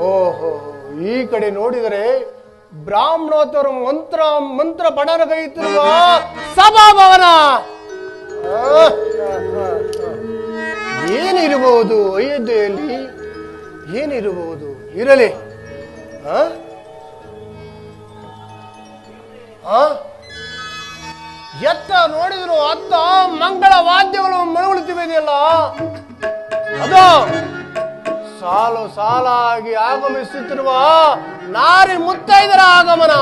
ಓಹೋ, ಈ ಕಡೆ ನೋಡಿದರೆ ಬ್ರಾಹ್ಮಣೋತ್ತರು ಮಂತ್ರ ಪಠಣಗೈತಿರುವ ಸಭಾಭವನ. ಏನಿರಬಹುದು ಅಯೋಧ್ಯೆಯಲ್ಲಿ? ಏನಿರಬಹುದು? ಇರಲಿ. ಎತ್ತ ನೋಡಿದ್ರು ಅತ್ತ ಮಂಗಳ ವಾದ್ಯಗಳು ಮನಗುಳುತ್ತಿವೆಯಲ್ಲ, ಅದು ಸಾಲು ಸಾಲಾಗಿ ಆಗಮಿಸುತ್ತಿರುವ ನಾರಿ ಮುತ್ತೈದರ ಆಗಮನ.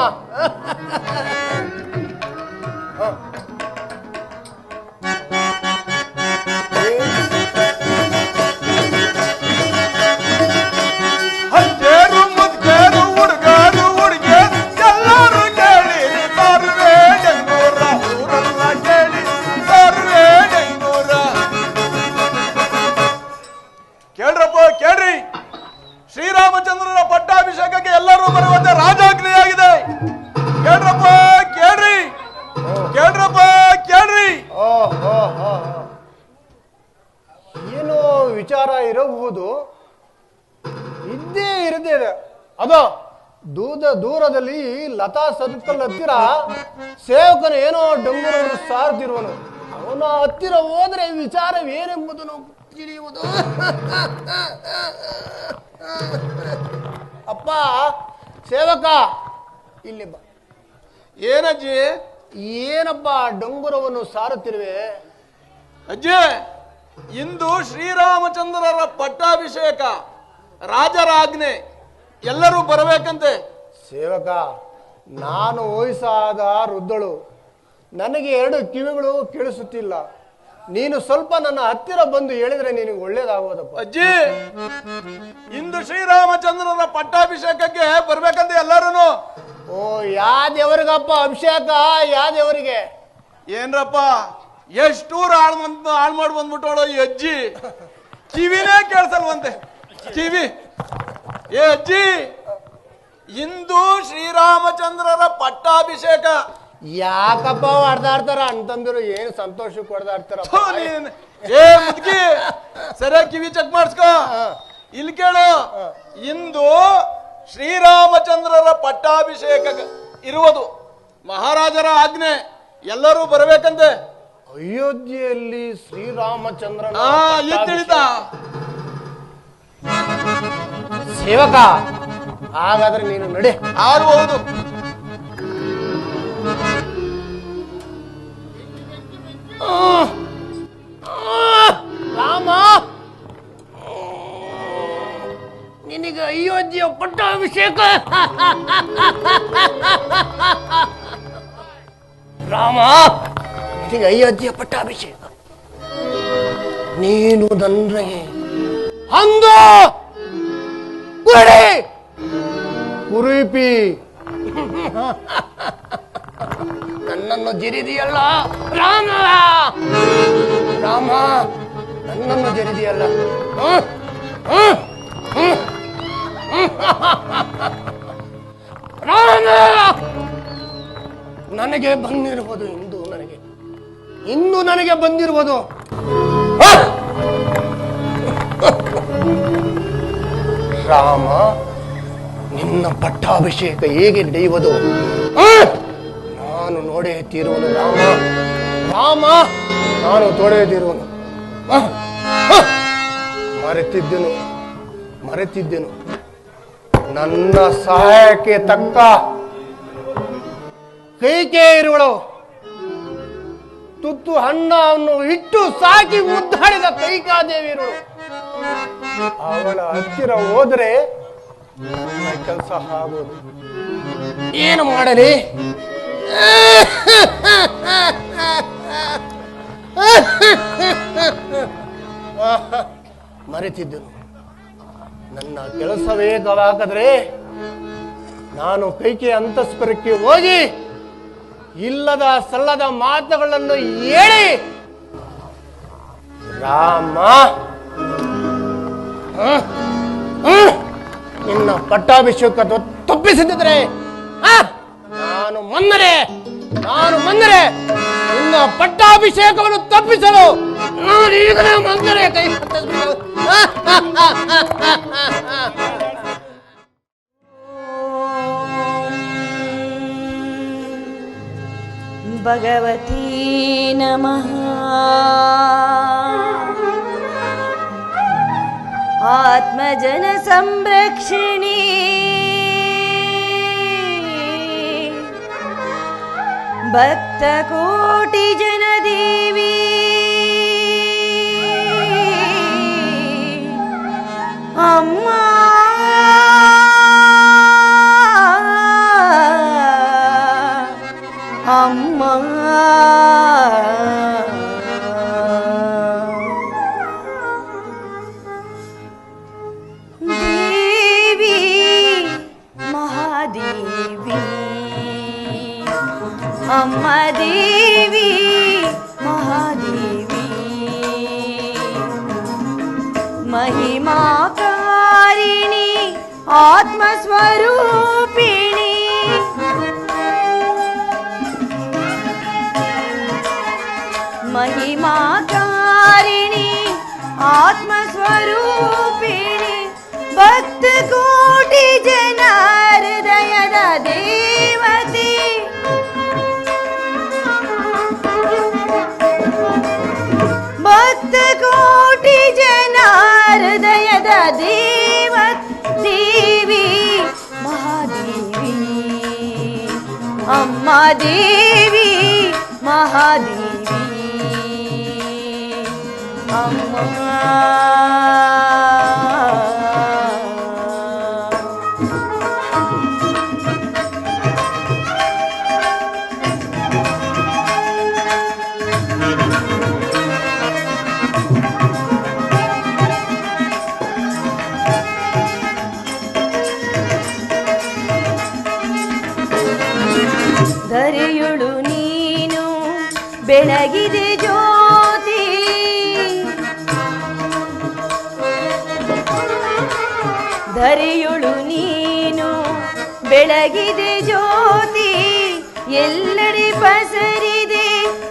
ಕೇಳ್ರಿ, ಶ್ರೀರಾಮಚಂದ್ರನ ಪಟ್ಟಾಭಿಷೇಕಕ್ಕೆ ಎಲ್ಲರೂ ಬರುವಂತೆ ರಾಜಾಜ್ಞೆಯಾಗಿದೆ. ಕೇಳ್ರಪ್ಪ ಇರಬಹುದು, ಇದ್ದೇ ಇರದೇ ಅದೋ ದೂರದಲ್ಲಿ ಲತಾ ಸರ್ಕಲ್ ಹತ್ತಿರ ಸೇವಕನು ಏನೋ ಡಂಗುರವನ್ನು ಸಾರ್ತಿರುವನು. ಅವನ ಹತ್ತಿರ ಹೋದ್ರೆ ವಿಚಾರವೇನೆಂಬುದು ನಾವು ತಿಳಿಯುವುದು. ಅಪ್ಪ ಸೇವಕ, ಇಲ್ಲಿ ಬಾ. ಏನಜ್ಜಿ? ಏನಪ್ಪ ಡಂಗುರವನ್ನು ಸಾರುತ್ತಿರುವೆ? ಅಜ್ಜಿ, ಇಂದು ಶ್ರೀರಾಮಚಂದ್ರರ ಪಟ್ಟಾಭಿಷೇಕ, ರಾಜರ ಆಜ್ಞೆ, ಎಲ್ಲರೂ ಬರಬೇಕಂತೆ. ಸೇವಕ, ನಾನು ವಯಸ್ಸಾದ ವೃದ್ಧಳು, ನನಗೆ 2 ಕಿವಿಗಳು ಕೇಳಿಸುತ್ತಿಲ್ಲ. ನೀನು ಸ್ವಲ್ಪ ನನ್ನ ಹತ್ತಿರ ಬಂದು ಹೇಳಿದ್ರೆ ನಿನಗೆ ಒಳ್ಳೇದಾಗುವುದಪ್ಪ. ಅಜ್ಜಿ, ಇಂದು ಶ್ರೀರಾಮಚಂದ್ರರ ಪಟ್ಟಾಭಿಷೇಕಕ್ಕೆ ಬರ್ಬೇಕಂತೆ ಎಲ್ಲರೂ. ಓ, ಯಾವ ದೇವರಿಗಪ್ಪ ಅಭಿಷೇಕ? ಯಾವ ದೇವರಿಗೆ? ಏನ್ರಪ್ಪ, ಎಷ್ಟೂರು ಹಾಳು ಮಾಡಿ ಬಂದ್ಬಿಟ್ಟೋಳು ಈ ಅಜ್ಜಿ. ಕಿವಿನೇ ಕೇಳಿಸಲ್ವಂತೆ, ಕಿವಿ. ಏ ಅಜ್ಜಿ, ಇಂದು ಶ್ರೀರಾಮಚಂದ್ರರ ಪಟ್ಟಾಭಿಷೇಕ. ಯಾಕಪ್ಪ ಹೊಡೆದಾಡ್ತಾರ ಅಂತಂದ್ರು? ಏನು ಸಂತೋಷಕ್ಕೆ ಹೊಡೆದಾಡ್ತಾರ? ಏ ಮುದ್ಕಿ, ಸರಿಯಾಗಿ ಕಿವಿ ಚೆಕ್ ಮಾಡಿಸ್ಕೋ. ಇಲ್ಲಿ ಕೇಳು, ಇಂದು ಶ್ರೀರಾಮಚಂದ್ರರ ಪಟ್ಟಾಭಿಷೇಕ ಇರುವುದು, ಮಹಾರಾಜರ ಆಜ್ಞೆ, ಎಲ್ಲರೂ ಬರಬೇಕಂತೆ. ಅಯೋಧ್ಯೆಯಲ್ಲಿ ಶ್ರೀರಾಮಚಂದ್ರನ ತಿಳಿತ ಸೇವಕ, ಹಾಗಾದ್ರೆ ನೀನು ನಡೆ. ಆಗಬಹುದು. ರಾಮ, ನಿನಗೆ ಅಯೋಧ್ಯೆಯ ಪಟ್ಟಾಭಿಷೇಕ. ರಾಮ, ನಿನಗೆ ಅಯೋಧ್ಯೆಯ ಪಟ್ಟಾಭಿಷೇಕ. ನೀನು ನನಗೆ ಅಂದು ಕುಡಿ ಕುರಿಪಿ ನನ್ನನ್ನು ಜರಿದಿಯಲ್ಲ ರಾಮ. ರಾಮ, ನನ್ನನ್ನು ಜರಿದಿಯಲ್ಲ. ರಾಮ, ನನಗೆ ಬಂದಿರುವುದು ಇಂದು ನನಗೆ ಬಂದಿರುವುದು ರಾಮ, ನಿನ್ನ ಪಟ್ಟಾಭಿಷೇಕ ಹೇಗೆ ನಡೆಯುವುದು ನಾನು ನೋಡೇ ತೀರುವನು. ರಾಮ, ರಾಮ, ನಾನು ತೋಡೇ ತೀರುವನು. ಮರೆತಿದ್ದೆನು ನನ್ನ ಸಹಾಯಕ್ಕೆ ತಕ್ಕ ಕೈಕೆ ಇರುವಳು. ತುತ್ತು ಹಣ್ಣನ್ನು ಇಟ್ಟು ಸಾಕಿ ಮುದ್ದಾಡಿದ ಕೈಕಾದೇವಿ ಇರುವಳು. ಅವಳ ಹತ್ತಿರ ಹೋದರೆ ನನ್ನ ಕೆಲಸ ಆಗೋದು. ಏನು ಮಾಡಲಿ? ಮರೆತಿದ್ದನು. ನನ್ನ ಕೆಲಸ ವೇಗವಾಗದ್ರೆ ನಾನು ಕೈಕೆ ಅಂತಸ್ಪರಕ್ಕೆ ಹೋಗಿ ಇಲ್ಲದ ಸಲ್ಲದ ಮಾತುಗಳನ್ನು ಹೇಳಿ ರಾಮ ನಿನ್ನ ಪಟ್ಟಾಭಿಷೇಕ ತಪ್ಪಿಸಿದ್ರೆ ನಾನು ಮನ್ನರೆ ನಿನ್ನ ಪಟ್ಟಾಭಿಷೇಕವನ್ನು ತಪ್ಪಿಸಲು ನಾನು ಈಗಲೇ ಮನ್ನರೆ ಕೈ ಹತ್ತಿಸಬೇಕು. ಭಗವತೀ ನಮಃ. ಆತ್ಮಜನ ಸಂರಕ್ಷಿಣಿ ಭಕ್ತ ಕೋಟಿ ಜನ ದೇವಿ ಅಮ್ಮ. ಅಮ್ಮ ದೇವಿ ಮಹಾದೇವಿ, ಅಮ್ಮ ದೇವಿ ಮಹಾದೇವಿ, ಮಹಿಮಾಕಾರಿಣಿ ಆತ್ಮಸ್ವರೂಪಿಣಿ, ಮಹಿಮಾಕಾರಿಣಿ ಆತ್ಮಸ್ವರೂಪಿಣಿ ಭಕ್ತ ಕೋಟಿ ಜನ ಹೃದಯದ ದೇವತೆ ಭಕ್ತ ಕೋಟಿ ಜನ ಹೃದಯದ ದೇವಿ ಮಹಾದೇವಿ ಅಮ್ಮ ದೇವಿ ಮಹಾದೇವಿ ಅಮ್ಮ ಧರೆಯುಳು ನೀನು ಬೆಳಗಿದೆ ಜ್ಯೋತಿ ಧರೆಯುಳು ನೀನು ಬೆಳಗಿದೆ ಜ್ಯೋತಿ ಎಲ್ಲೆಡೆ ಪಸರಿದೆ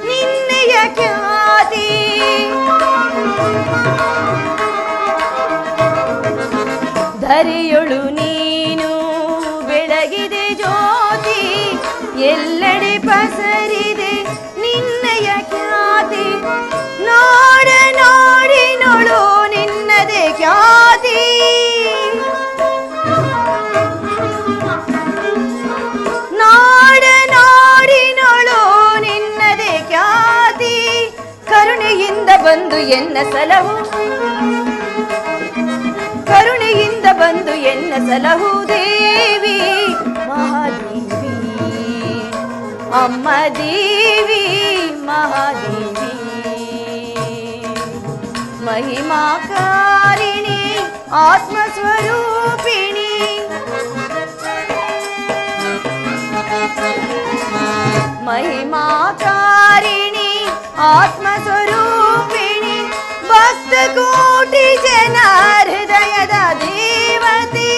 ನಿನ್ನಯ ಖ್ಯಾತಿ ಧರೆಯುಳು ನೀನು ಬೆಳಗಿದೆ ಜ್ಯೋತಿ ಎಲ್ಲೆಡೆ ಪಸರಿದೆ ನಿನ್ನಯ ಖ್ಯಾತಿ ನಾಡ ನಾಡಿನೊಳು ನಿನ್ನದೇ ಖ್ಯಾತಿ ನಾಡ ನಾಡಿನೊಳು ನಿನ್ನದೇ ಖ್ಯಾತಿ ಕರುಣೆಯಿಂದ ಬಂದು ಎನ್ನ ಸಲಹು ಕರುಣೆಯಿಂದ ಬಂದು ಎನ್ನ ಸಲಹು ದೇವಿ ಮಹಾದೇವಿ ಅಮ್ಮ ದೇವಿ ಮಹಾದೇವಿ ಮಹಿಮಾಕಾರಿಣಿ ಆತ್ಮಸ್ವರೂಪಿಣಿ ಮಹಿಮಾಕಾರಿಣಿ ಆತ್ಮಸ್ವರೂಪಿಣಿ ಭಕ್ತ ಕೋಟಿ ಜನ ಹೃದಯದ ದೇವತೆ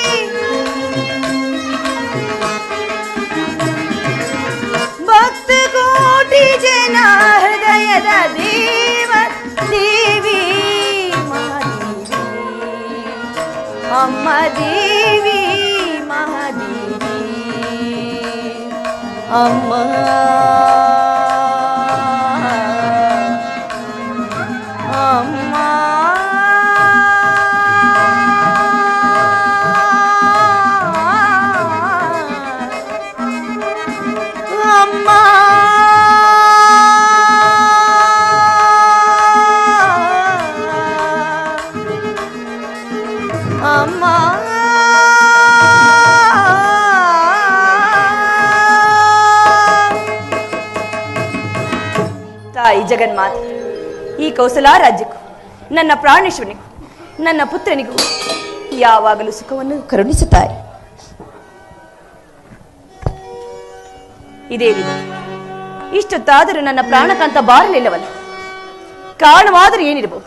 ಭಕ್ತ ಕೋಟಿ ಜನ ಹೃದಯದ ದೇವಿ ಮಹಾದೇವಿ ಅಮ್ಮ ದೇವಿ ಮಹಾದೇವಿ ಅಮ್ಮ ಅಮ್ಮ ಅಮ್ಮ ಅಮ್ಮ ತಾಯಿ ಜಗನ್ಮಾತೆ ಈ ಕೌಸಲ ರಾಜ್ಯಕ್ಕೂ ನನ್ನ ಪ್ರಾಣೇಶ್ವರನಿಗೂ ನನ್ನ ಪುತ್ರನಿಗೂ ಯಾವಾಗಲೂ ಸುಖವನ್ನು ಕರುಣಿಸುತ್ತಾರೆ. ಇದೇ ರೀತಿ ಇಷ್ಟೊತ್ತಾದರೂ ನನ್ನ ಪ್ರಾಣಕಾಂತ ಬಾರಲಿಲ್ಲವಲ್ಲ, ಕಾರಣವಾದರೂ ಏನಿರಬಹುದು?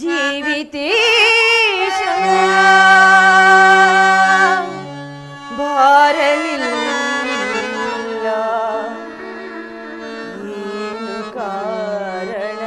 ಜೀವಿತೇಶ ಬಾರಲಿಲ್ಲ ಏನು ಕಾರಣದೇನ?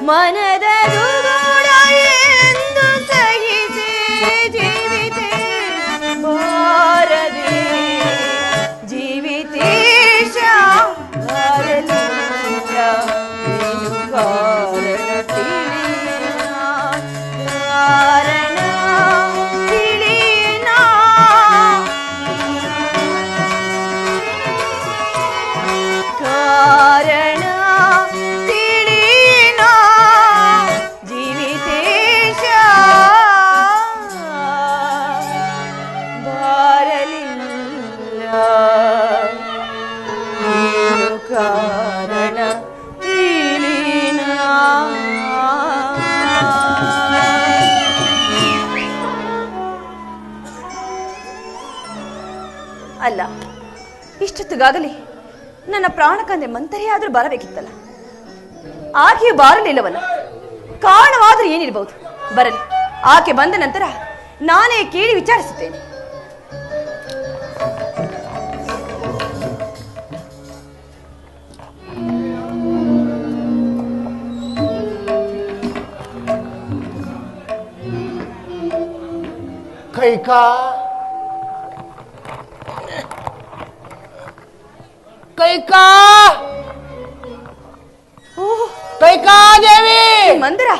ಮನದ ದುಗುಡ ಎಂದು ಸಹಿಸಿ ಜೀವಿತೆ ಬಾರದೆ ಜೀವಿತೇಶ ಬಾರಲಿಲ್ಲ ನೀನು ಕಾರಣ ತಿಳಿಯನ ಕಾರಣ ತಿಳಿಯನ ಕಾರಣ ತಿಳಿಯನ ಜೀವಿತೇಶ ಬಾರಲಿಲ್ಲ ನೀನು ಕಾರಣ ತಿಳಿಯನ ಅಲ್ಲ ಇಷ್ಟೊತ್ತಿಗಾಗಲಿ ನನ್ನ ಪ್ರಾಣಕಂದೆ ಮಂತರಿಯಾದ್ರೂ ಬರಬೇಕಿತ್ತಲ್ಲ ಆಕೆ ಬಾರಲಿಲ್ಲವಲ್ಲ ಕಾರಣವಾದ್ರೂ ಏನಿರಬಹುದು ಬರಲಿ ಆಕೆ ಬಂದ ನಂತರ ನಾನೇ ಕೇಳಿ ವಿಚಾರಿಸುತ್ತೇನೆ ಕೈಕಾ ಕೈಕಾ ಕೈಕಾ ದೇವಿ ಮಂತರ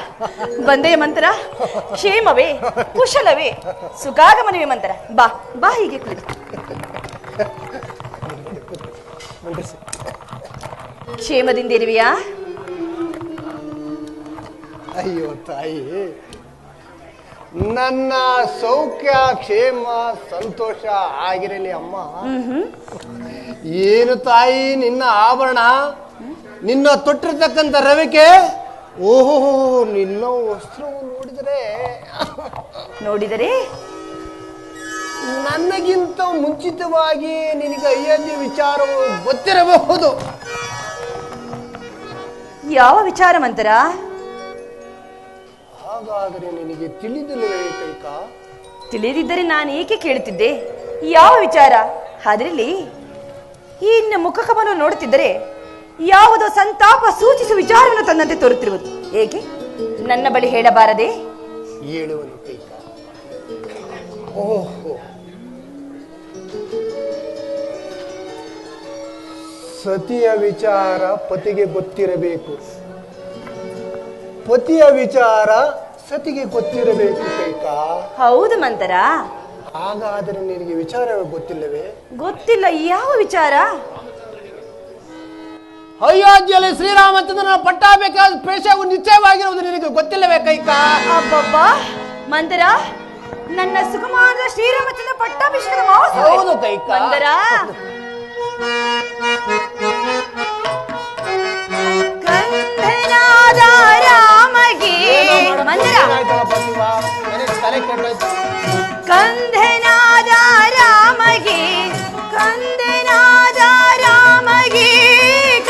ಬಂದೆಯ ಮಂತರ ಕ್ಷೇಮವೇ ಕುಶಲವೇ ಸುಖಾಗಮನವೇ ಮಂತರ ಬಾ ಬಾ ಹೀಗೆ ಕುಳಿತು ಕ್ಷೇಮದಿಂದ ಇರುವೆಯಾ ಅಯ್ಯೋ ತಾಯಿ ನನ್ನ ಸೌಖ್ಯ ಕ್ಷೇಮ ಸಂತೋಷ ಆಗಿರಲಿ ಅಮ್ಮ. ಏನು ತಾಯಿ ನಿನ್ನ ಆಭರಣ, ನಿನ್ನ ತೊಟ್ಟಿರ್ತಕ್ಕಂಥ ರವಿಕೆ, ಓಹೋ ನಿನ್ನ ವಸ್ತ್ರವು ನೋಡಿದರೆ ನನಗಿಂತ ಮುಂಚಿತವಾಗಿ ನಿನಗೆ ಅಯೋಧ್ಯೆ ವಿಚಾರವು ಗೊತ್ತಿರಬಹುದು. ಯಾವ ವಿಚಾರ ಮಂತರ? ಹಾಗಾದರೆ ನಿನಗೆ ತಿಳಿದಿಲ್ಲವೇ ಕೈಕಾ? ತಿಳಿದಿದ್ದರೆ ನಾನು ಏಕೆ ಕೇಳುತ್ತಿದ್ದೆ? ಯಾವ ವಿಚಾರ? ಅದರಲ್ಲಿ ಈ ಮುಖಕವನ್ನು ನೋಡುತ್ತಿದ್ದರೆ ಯಾವುದೋ ಸಂತಾಪ ಸೂಚಿಸುವ ವಿಚಾರವನ್ನು ತನ್ನಂತೆ ತೋರುತ್ತಿರುವುದು. ಏಕೆ ನನ್ನ ಬಳಿ ಹೇಳಬಾರದೆ? ಹೇಳುವನು ಕೈಕಾ. ಓಹೋ, ಸತಿಯ ವಿಚಾರ ಪತಿಗೆ ಗೊತ್ತಿರಬೇಕು, ಪತಿಯ ವಿಚಾರ ಸತಿಗೆ ಗೊತ್ತಿರಬೇಕು ಕೈಕಾ. ಹೌದು ಮಂತರ. ಹಾಗಾದರೆ ನಿನಗೆ ವಿಚಾರವೇ ಗೊತ್ತಿಲ್ಲವೇ? ಗೊತ್ತಿಲ್ಲ. ಯಾವ ವಿಚಾರ? ಅಯೋಧ್ಯೆಯಲ್ಲಿ ಶ್ರೀರಾಮಚಂದ್ರನ ಪಟ್ಟಾಬೇಕಾದ ಪೇಶವು ನಿಶ್ಚಯವಾಗಿರುವುದು ನಿನಗೆ ಗೊತ್ತಿಲ್ಲವೇ ಕೈಕಾ? ಅಬ್ಬಬ್ಬಾ ಮಂತರ, ನನ್ನ ಸುಕುಮಾರದ ಶ್ರೀರಾಮಚಂದ್ರ ಪಟ್ಟಾಭಿಷೇಕದ ಮಹೋತ್ಸವ. ಹೌದು ಕೈಕಾ. ಮಂತರ, ಕಂದನಾದ ರಾಮಗೆ ಮಂತರ, ಕಂದನಾದ ರಾಮಗೆ, ಕಂದನಾದ ರಾಮಗೆ,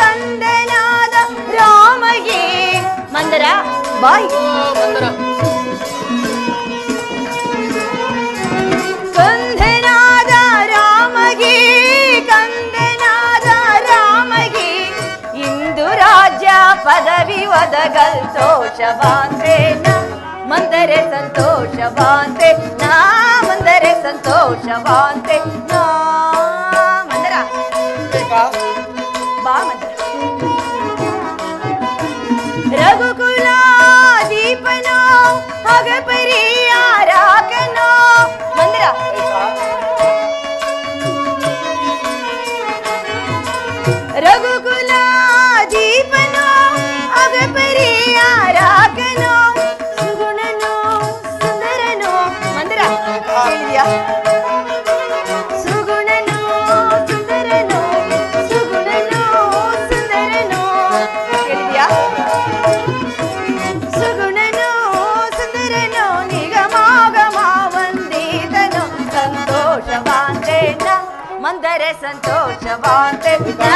ಕಂದನಾದ ರಾಮಗೆ. ಮಂದರ ಬಾಯ್. ಕಂದನಾದ ರಾಮಗೆ, ಕಂದನಾದ ರಾಮಗೆ, ಇಂದು ರಾಜ್ಯ ಪದವಿ ಒದಗಲ್ತೋಷವಾಂತೇನ ಮಂದರೆ ಸಂತೋಷವಾಂತೆ ನಾ, ಮಂದರೆ ಸಂತೋಷವಾಂತೆ ನಾ. ಮಂದರ ಬಾ ಮಂದರ. ರಘುಕುಲ ದೀಪನೋ ಹಗಪರಿಯಾರಾಕನೋ. ಮಂದರ ರಘುಕುಲ ದೀಪನೋ ಅಗಪರಿಯಾರಾಕನೋ, ಸುಗುಣನೋ ಸುಂದರನೋ. ಮಂದರ ಹೇಳಿದ್ಯಾ? ಸುಗುಣನೋ ಸುಂದರನೋ, ಸುಗುಣನೋ ಸುಂದರನೋ ಹೇಳಿದ್ಯಾ? ಸುಗುಣನೋ ಸುಂದರನೋ ನಿಗಮಾಗಮ ವಂದಿತನೋ ಸಂತೋಷವಾಂತೆ ನ ಮಂದರೆ ಸಂತೋಷವಾಂತೆ ನಾ,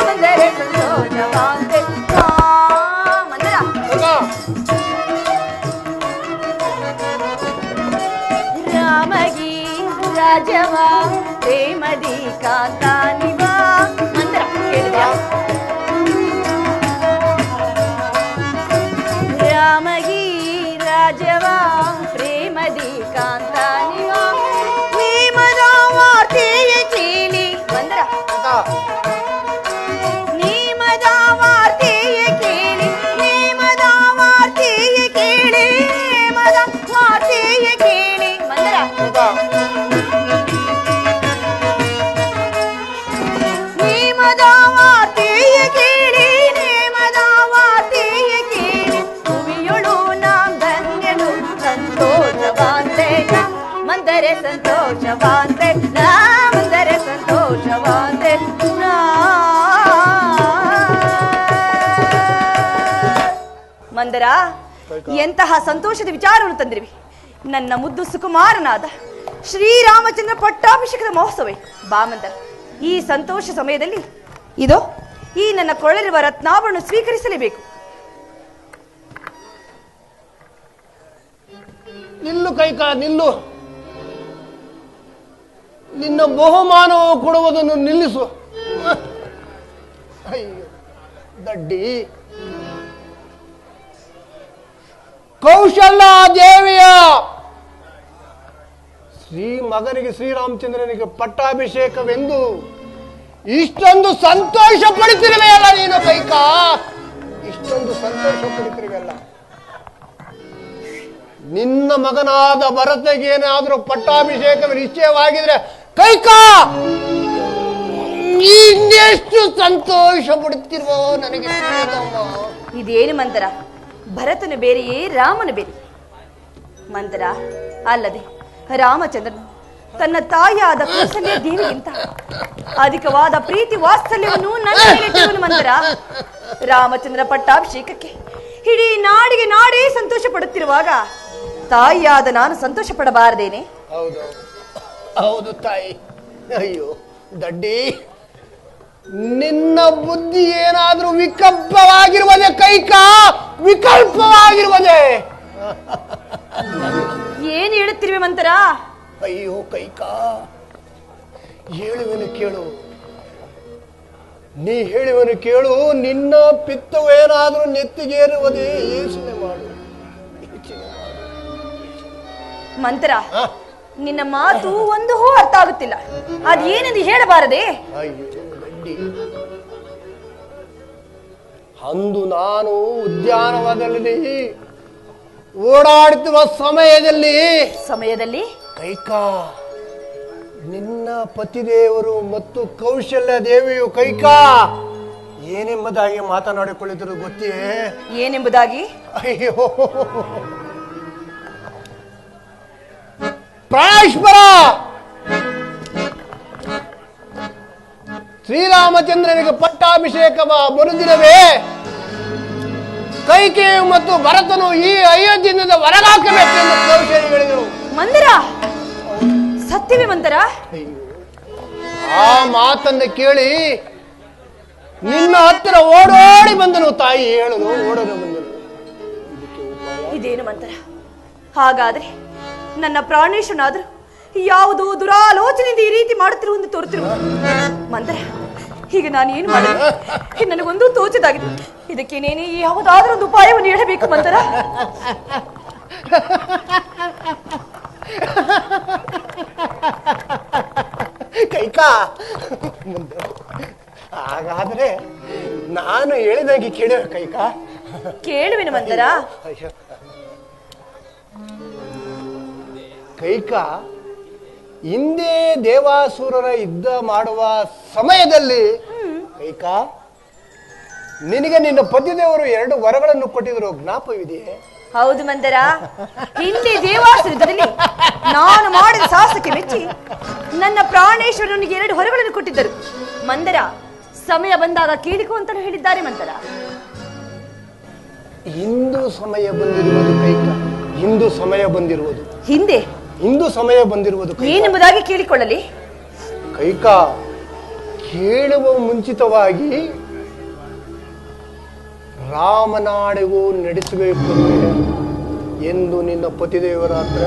ಮಂದರೆ ಸಂತೋಷವಾಂತೆ ನಾ. ಮಂದರ ರಾಮಗಿ ರಾಜವ ಪ್ರೇಮದಿ ಕಾಂತಾನಿವ. ಮಂದರ ಹೇಳಿದ್ಯಾ? ರಾಮಗಿ ರಾಜವ ಪ್ರೇಮದಿ ಕಾಂತಾನಿವ ನೇಮದ ವಾರ್ತೆಯ ಕೇಳಿ ಬಂದ್ರ ನೇಮದ ವಾರ್ತೆಯ ಕೇಳಿ ನೇಮದ ವಾರ್ತೆಯ ಕೇಳಿ ನೇಮದ ವಾರ್ತೆಯ ಕೇಳಿ ಬಂದ್ರ ನೇಮದ ವಾರ್ತೆಯ ಕೇಳಿ ನೇಮದ ವಾರ್ತೆಯ ಕೇಳಿ ಭುವಿಯೊಳು ನಾಂ ಧನ್ಯನು ಸಂತೋಷವಾಂತೆ ಮಂದರೆ ಸಂತೋಷವಾಂತೆ ಮಂದರೆ ಸಂತೋಷವಾಂತೆ ಮಂದರ ಎಂತಹ ಸಂತೋಷದ ವಿಚಾರವನ್ನು ತಂದಿರುವಿ. ನನ್ನ ಮುದ್ದು ಸುಕುಮಾರನಾದ ಶ್ರೀರಾಮಚಂದ್ರ ಪಟ್ಟಾಭಿಷೇಕದ ಮಹೋತ್ಸವ ಬಾ ಮಂದರ. ಈ ಸಂತೋಷ ಸಮಯದಲ್ಲಿ ಇದೋ ಈ ನನ್ನ ಕೊಳ್ಳಿರುವ ರತ್ನಾಭರಣ ಸ್ವೀಕರಿಸಲೇಬೇಕು. ನಿಲ್ಲು ಕೈಕಾ, ನಿಲ್ಲು. ನಿನ್ನ ಬಹುಮಾನವು ಕೊಡುವುದನ್ನು ನಿಲ್ಲಿಸು. ಅಯ್ಯೋ ದಡ್ಡಿ. ಕೌಶಲ್ಯ ದೇವಿಯ ಮಗನಿಗೆ ಶ್ರೀರಾಮಚಂದ್ರನಿಗೆ ಪಟ್ಟಾಭಿಷೇಕವೆಂದು ಇಷ್ಟೊಂದು ಸಂತೋಷ ಪಡುತ್ತಿರುವೆಯಲ್ಲ ನೀನು ಕೈಕಾ, ಇಷ್ಟೊಂದು ಸಂತೋಷ ಪಡುತ್ತಿರುವೆಯಲ್ಲ. ನಿನ್ನ ಮಗನಾದ ಭರತಗೆ ಏನಾದರೂ ಪಟ್ಟಾಭಿಷೇಕ ನಿಶ್ಚಯವಾಗಿದ್ರೆ ಕೈಕಾ ಇನ್ನೆಷ್ಟು ಸಂತೋಷ ಪಡುತ್ತಿರುವೋ ನನಗೆ ಇದೇನು ಮಂತರ, ಭರತನು ಬೇರೆಯೇ ರಾಮನು ಬೇರೆ. ಮಂತರ ಅಲ್ಲದೆ ರಾಮಚಂದ್ರನು ತನ್ನ ತಾಯಿಯಾದ ಕೌಸಲ್ಯ ದೇವಿಗಿಂತ ಅಧಿಕವಾದ ಪ್ರೀತಿ ವಾತ್ಸಲ್ಯವನ್ನು ನನ್ನ ಮೇಲೆ ಮಂತರ. ರಾಮಚಂದ್ರ ಪಟ್ಟಾಭಿಷೇಕಕ್ಕೆ ಇಡೀ ನಾಡಿಗೆ ನಾಡೇ ಸಂತೋಷ ಪಡುತ್ತಿರುವಾಗ ತಾಯಿಯಾದ ನಾನು ಸಂತೋಷ ಪಡಬಾರದೇನೆ? ಹೌದು ಹೌದು ತಾಯಿ. ಅಯ್ಯೋ ದಡ್ಡಿ, ನಿನ್ನ ಬುದ್ಧಿ ಏನಾದ್ರೂ ವಿಕಲ್ಪವಾಗಿರುವುದೇ ಕೈಕಾ, ವಿಕಲ್ಪವಾಗಿರುವುದೇ. ಏನು ಹೇಳುತ್ತಿರುವೆ ಮಂತರ? ಅಯ್ಯೋ ಕೈಕಾ, ಹೇಳುವೆನು ಕೇಳು, ನೀ ಹೇಳುವೆನು ಕೇಳು. ನಿನ್ನ ಪಿತ್ತವೇನಾದ್ರೂ ನೆತ್ತಿಗೇರುವುದೇ, ಯೋಚನೆ ಮಾಡು. ಮಂತ್ರ, ನಿನ್ನ ಮಾತು ಒಂದು ಹೂ ಅರ್ಥ ಆಗುತ್ತಿಲ್ಲ. ಅದೇನೆಂದು ಹೇಳಬಾರದೆ? ಅಯ್ಯೋ ಗಡ್ಡಿ, ಅಂದು ನಾನು ಉದ್ಯಾನವನದಲ್ಲಿ ಓಡಾಡುತ್ತಿರುವ ಸಮಯದಲ್ಲಿ ಕೈಕಾ ನಿನ್ನ ಪತಿದೇವರು ಮತ್ತು ಕೌಶಲ್ಯ ದೇವಿಯು ಕೈಕಾ ಏನೆಂಬುದಾಗಿ ಮಾತನಾಡಿಕೊಳ್ಳಿದ್ರು ಗೊತ್ತೇ? ಏನೆಂಬುದಾಗಿ? ಅಯ್ಯೋ ಪ್ರಾಣೇಶ್ವರ, ಶ್ರೀರಾಮಚಂದ್ರನಿಗೆ ಪಟ್ಟಾಭಿಷೇಕವ ಮರುದಿನವೇ ಕೈಕೇಯು ಮತ್ತು ಭರತನು ಈ ಅಯೋಧ್ಯೆಯಿಂದ ಹೊರಗಾಕಬೇಕೆಂದು ಕೌಶಲ್ಯ ಹೇಳಿದರು. ಮಂದಿರ ಸತ್ಯವೇ ಮಂದಿರ? ಆ ಮಾತನ್ನು ಕೇಳಿ ನಿನ್ನ ಹತ್ತಿರ ಓಡೋಡಿ ಬಂದನು ತಾಯಿ. ಹೇಳಲು ಓಡೋಡಿ ಬಂದನು. ಇದೇನು ಮಂತ್ರ? ಹಾಗಾದ್ರೆ ನನ್ನ ಪ್ರಾಣೇಶನಾದ್ರೂ ಯಾವುದೋ ದುರಾಲೋಚನೆಯಿಂದ ಈ ರೀತಿ ಮಾಡುತ್ತಿರುವಂತೆ ತೋರುತ್ತಿರುವ ಮಂತ್ರ, ಹೀಗೆ ನಾನು ಏನು ಮಾಡಿದೆ? ನನಗೊಂದು ತೋಚದಾಗಿದೆ. ಇದಕ್ಕೆ ನೀನೇ ಯಾವುದಾದ್ರೂ ಒಂದು ಉಪಾಯವನ್ನು ಹೇಳಬೇಕು ಮಂತ್ರ. ಕೈಕಾ, ಹಾಗಾದ್ರೆ ನಾನು ಹೇಳಿದಂಗೆ ಕೇಳುವ ಕೈಕಾ? ಕೇಳುವೆನು ಮಂತ್ರ. ಕೈಕಾ, ಹಿಂದೆ ದೇವಾಸುರರ ಯುದ್ಧ ಮಾಡುವ ಸಮಯದಲ್ಲಿ ಕೈಕಾ ನಿನಗೆ ನಿನ್ನ ಪತಿದೇವರು 2 ವರಗಳನ್ನು ಕೊಟ್ಟಿದ್ರು, ಜ್ಞಾಪವಿದೆಯೇ? ಹೌದು ಮಂದರ, ಹಿಂದೆ ದೇವಾಸುರದಲ್ಲಿ ನಾನು ಮಾಡಿದ ಸಾಹಸಕ್ಕೆ ಮೆಚ್ಚಿ ನನ್ನ ಪ್ರಾಣೇಶ್ವರನಿಗೆ 2 ಹೊರಗಳನ್ನು ಕೊಟ್ಟಿದ್ದರು. ಮಂದರ, ಸಮಯ ಬಂದಾಗ ಕೇಳಿಕೋ ಅಂತ ಹೇಳಿದ್ದಾರೆ ಮಂದರ. ಇಂದು ಸಮಯ ಬಂದಿರುವುದು ಕೈಕಾ, ಇಂದು ಸಮಯ ಬಂದಿರುವುದು. ಇಂದು ಸಮಯ ಬಂದಿರುವುದು ಏನೆಂಬುದಾಗಿ ಕೇಳಿಕೊಳ್ಳಲಿ? ಕೈಕಾ, ಕೇಳುವ ಮುಂಚಿತವಾಗಿ ರಾಮನಾಡೆಗೂ ನಡೆಸಬೇಕು ಎಂದು ನಿನ್ನ ಪತಿದೇವರ ಹತ್ರ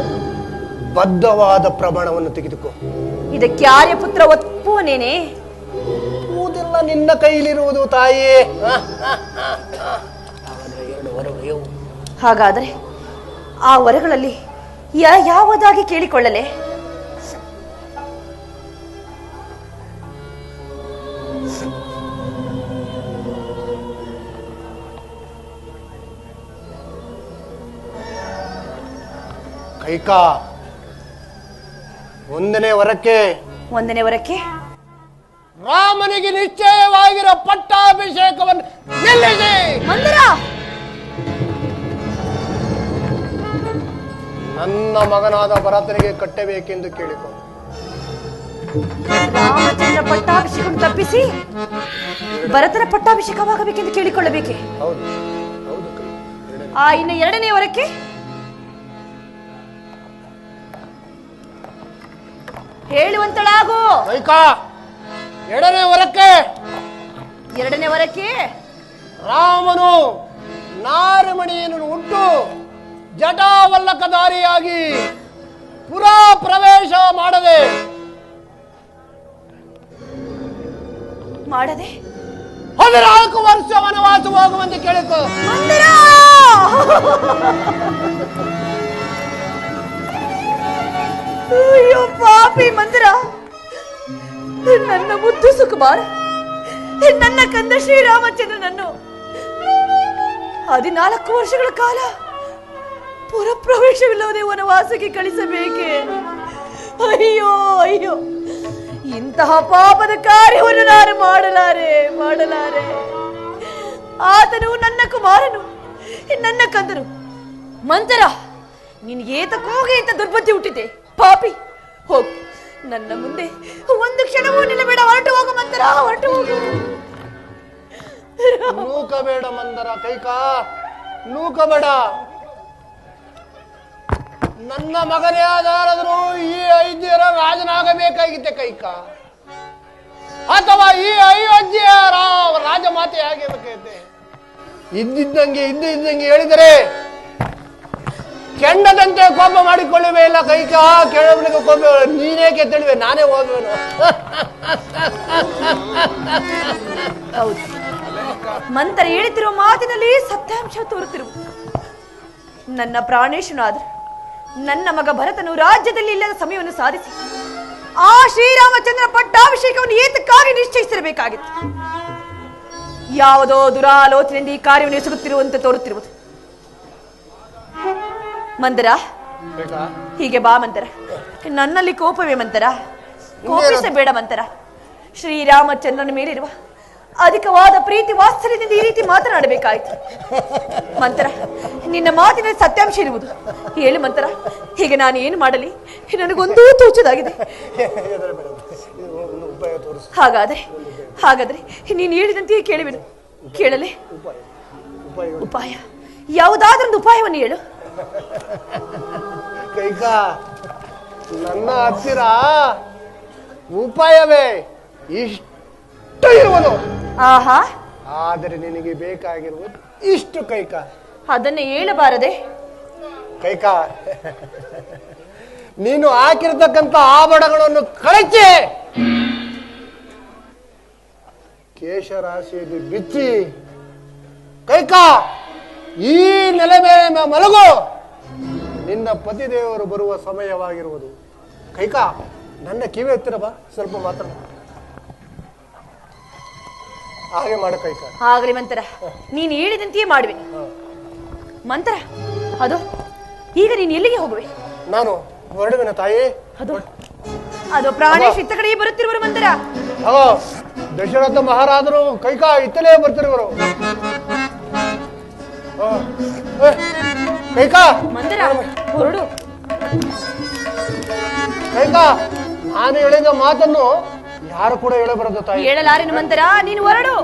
ಬದ್ಧವಾದ ಪ್ರಮಾಣವನ್ನು ತೆಗೆದುಕೋ. ಇದಕ್ಕೆ ಆರ್ಯ ಪುತ್ರ ಒಪ್ಪುವನೇನೆ? ಕೂದೆಲ್ಲ ನಿನ್ನ ಕೈಲಿರುವುದು ತಾಯಿಯೇ. 2 ವರಗಳು ಹಾಗಾದರೆ ಆ ವರಗಳಲ್ಲಿ ಯಾವುದಾಗಿ ಕೇಳಿಕೊಳ್ಳಲೆ? ಕೈಕಾ, ಒಂದನೇ ವರಕ್ಕೆ ರಾಮನಿಗೆ ನಿಶ್ಚಯವಾಗಿರೋ ಪಟ್ಟಾಭಿಷೇಕವನ್ನು ನಿಲ್ಲಿಸಿ. ಮಂದಿರ, ನನ್ನ ಮಗನಾದ ಭರತನಿಗೆ ಕಟ್ಟಬೇಕೆಂದು ಕೇಳಿಕೊ. ರಾಮಚಂದ್ರ ಪಟ್ಟಾಭಿಷೇಕ ತಪ್ಪಿಸಿ ಭರತನ ಪಟ್ಟಾಭಿಷೇಕವಾಗಬೇಕೆಂದು ಕೇಳಿಕೊಳ್ಳಬೇಕೆ? ಹೌದು ಹೌದು ಕೈ. ಇನ್ನು ಎರಡನೇ ವರಕ್ಕೆ ಹೇಳುವಂತಳಾಗು. ಕೈಕಾ, ಎರಡನೇ ವರಕ್ಕೆ ರಾಮನು ನಾರಮಣಿಯನ್ನು ಉಟ್ಟು ಜಟಾವಲ್ಲಕಧಾರಿಯಾಗಿ ಪುರಾ ಪ್ರವೇಶ ಮಾಡದೆ 14 ವರ್ಷ ವನವಾಸ ಹೋಗುವಂತೆ ಕೇಳಿಕೊ. ಅಯ್ಯೋ ಪಾಪಿ ಮಂದಿರ, ನನ್ನ ಮುದ್ದು ಸುಕುಮಾರ, ನನ್ನ ಕಂದ ಶ್ರೀರಾಮಚಂದ್ರನನ್ನು 14 ವರ್ಷಗಳ ಕಾಲ ಪುರಪ್ರವೇಶವಿಲ್ಲದೆ ವನವಾಸಕ್ಕೆ ಕಳಿಸಬೇಕೆ? ಅಯ್ಯೋ ಅಯ್ಯೋ, ಇಂತಹ ಪಾಪದ ಕಾರ್ಯವನ್ನು ನಾನು ಮಾಡಲಾರೆ. ಆತನು ನನ್ನ ಕುಮಾರನು, ನನ್ನ ಕಂದನು. ಮಂತರ, ನಿನಗೆ ಏತಕ್ಕೋಗಿ ಇಂಥ ದುರ್ಬುದ್ಧಿ ಹುಟ್ಟಿದೆ? ಪಾಪಿ, ಹೋಗು, ನನ್ನ ಮುಂದೆ ಒಂದು ಕ್ಷಣವೂ ನಿಲ್ಲಬೇಡ. ಹೊರಟು ಹೋಗು ಮಂತರ, ಹೊರಟು ಹೋಗು. ನೂಕಬೇಡ ಮಂದರ, ಕೈಕಾ, ನೂಕಬೇಡ. ನನ್ನ ಮಗನೇ ಆದಾರಾದರೂ ಈ ಅಯೋಧ್ಯೆಯ ರಾಜನಾಗಬೇಕಾಗಿತ್ತೆ ಕೈಕಾ, ಅಥವಾ ಈ ಅಯೋಧ್ಯೆಯ ರಾಜಮಾತೆ ಆಗಬೇಕೈತೆ. ಇದ್ದಿದ್ದಂಗೆ ಹೇಳಿದರೆ ಕೆಂಡದಂತೆ ಕೋಪ ಮಾಡಿಕೊಳ್ಳುವೆ ಇಲ್ಲ ಕೈಕಾ. ಕೇಳೋಬಳಿಗೆ ಕೋಪ ನೀನೇಕೆ ತಿಳಿವೆ, ನಾನೇ ಹೋಗುವೆನು. ಹೌದು, ಮಂತ್ರ ಹೇಳುತ್ತಿರುವ ಮಾತಿನಲ್ಲಿ ಸತ್ಯಾಂಶ ತೋರುತ್ತಿರುವ ನನ್ನ ಪ್ರಾಣೇಶನಾದ ನನ್ನ ಮಗ ಭರತನು ರಾಜ್ಯದಲ್ಲಿ ಇಲ್ಲದ ಸಮಯವನ್ನು ಸಾಧಿಸಿ ಆ ಶ್ರೀರಾಮಚಂದ್ರ ಪಟ್ಟಾಭಿಷೇಕವನ್ನು ಏತಕ್ಕಾಗಿ ನಿಶ್ಚಯಿಸಿರಬೇಕಾಗಿತ್ತು. ಯಾವುದೋ ದುರಾಲೋಚನೆಯಿಂದ ಈ ಕಾರ್ಯವನ್ನು ಎಸಗುತ್ತಿರುವಂತೆ ತೋರುತ್ತಿರುವುದು. ಮಂದರ, ಹೀಗೆ ಬಾ ಮಂತರ. ನನ್ನಲ್ಲಿ ಕೋಪವೇ ಮಂತರ? ಕೋಪಿಸಬೇಡ ಮಂತರ. ಶ್ರೀರಾಮಚಂದ್ರನ ಮೇಲಿರುವ ಅಧಿಕವಾದ ಪ್ರೀತಿ ವಾತ್ಸಲ್ಯದಿಂದ ಈ ರೀತಿ ಮಾತನಾಡಬೇಕಾಯ್ತು. ಮಂತರ, ನಿನ್ನ ಮಾತಿನಲ್ಲಿ ಸತ್ಯಾಂಶ ಇರುವುದು. ಹೇಳು ಮಂತರ, ಹೀಗೆ ನಾನು ಏನು ಮಾಡಲಿ? ನನಗೊಂದೂ ತೋಚದಾಗಿದೆ. ಹಾಗಾದ್ರೆ ನೀನು ಹೇಳಿದಂತೆಯೇ ಕೇಳುವೆನು. ಕೇಳಲೇ? ಉಪಾಯ? ಯಾವುದಾದ್ರೊಂದು ಉಪಾಯವನ್ನು ಹೇಳು. ಕೈಕಾ, ನನ್ನ ಹತ್ತಿರ ಉಪಾಯವೇ ಇಷ್ಟು ಇರುವುದು. ಆಹಾ, ಆದರೆ ನಿನಗೆ ಬೇಕಾಗಿರುವುದು ಇಷ್ಟು ಕೈಕಾ. ಅದನ್ನೇ ಹೇಳಬಾರದೆ? ಕೈಕಾ, ನೀನು ಹಾಕಿರ್ತಕ್ಕಂಥ ಆಭರಣಗಳನ್ನು ಕಳಚಿ ಕೇಶರಾಶಿಯಲ್ಲಿ ಬಿಚ್ಚಿ ಕೈಕಾ ಈ ನೆಲೆ ಮೇಲೆ ಮಲಗು. ನಿನ್ನ ಪತಿದೇವರು ಬರುವ ಸಮಯವಾಗಿರುವುದು. ಕೈಕಾ, ನನ್ನ ಕಿವಿ ಹತ್ತಿರ ಬಾ, ಸ್ವಲ್ಪ ಮಾತಾಡ. ಹಾಗೆ ಮಾಡು ಕೈಕಾ. ಆಗಲಿ ಮಂತರ, ನೀನು ಹೇಳಿದಂತೆಯೇ ಮಾಡುವೆ. ಮಂತರ, ಅದು ಈಗ ನೀನು ಎಲ್ಲಿಗೆ ಹೋಗುವೆ? ನಾನು ಹೊರಡುವೆನ ತಾಯಿ. ಅದು ಪ್ರಾಣೇಶ್ ಇತ್ತ ಕಡೆ ಬರುತ್ತಿರುವರು ಮಂತರ. ದಶರಥ ಮಹಾರಾಜರು ಕೈಕಾ ಇತ್ತಲೇ ಬರ್ತಿರುವರು. ಕೈಕಾ, ಮಂತರ, ಹೊರಡು. ಕೈಕಾ, ನಾನು ಹೇಳಿದ ಮಾತನ್ನು ಯಾರು ಕೂಡ ಹೇಳಬಾರದು ತಾಯಿ. ಹೇಳಲಾರೆನು ಮಂತರ, ನೀನು ಹೊರಡು.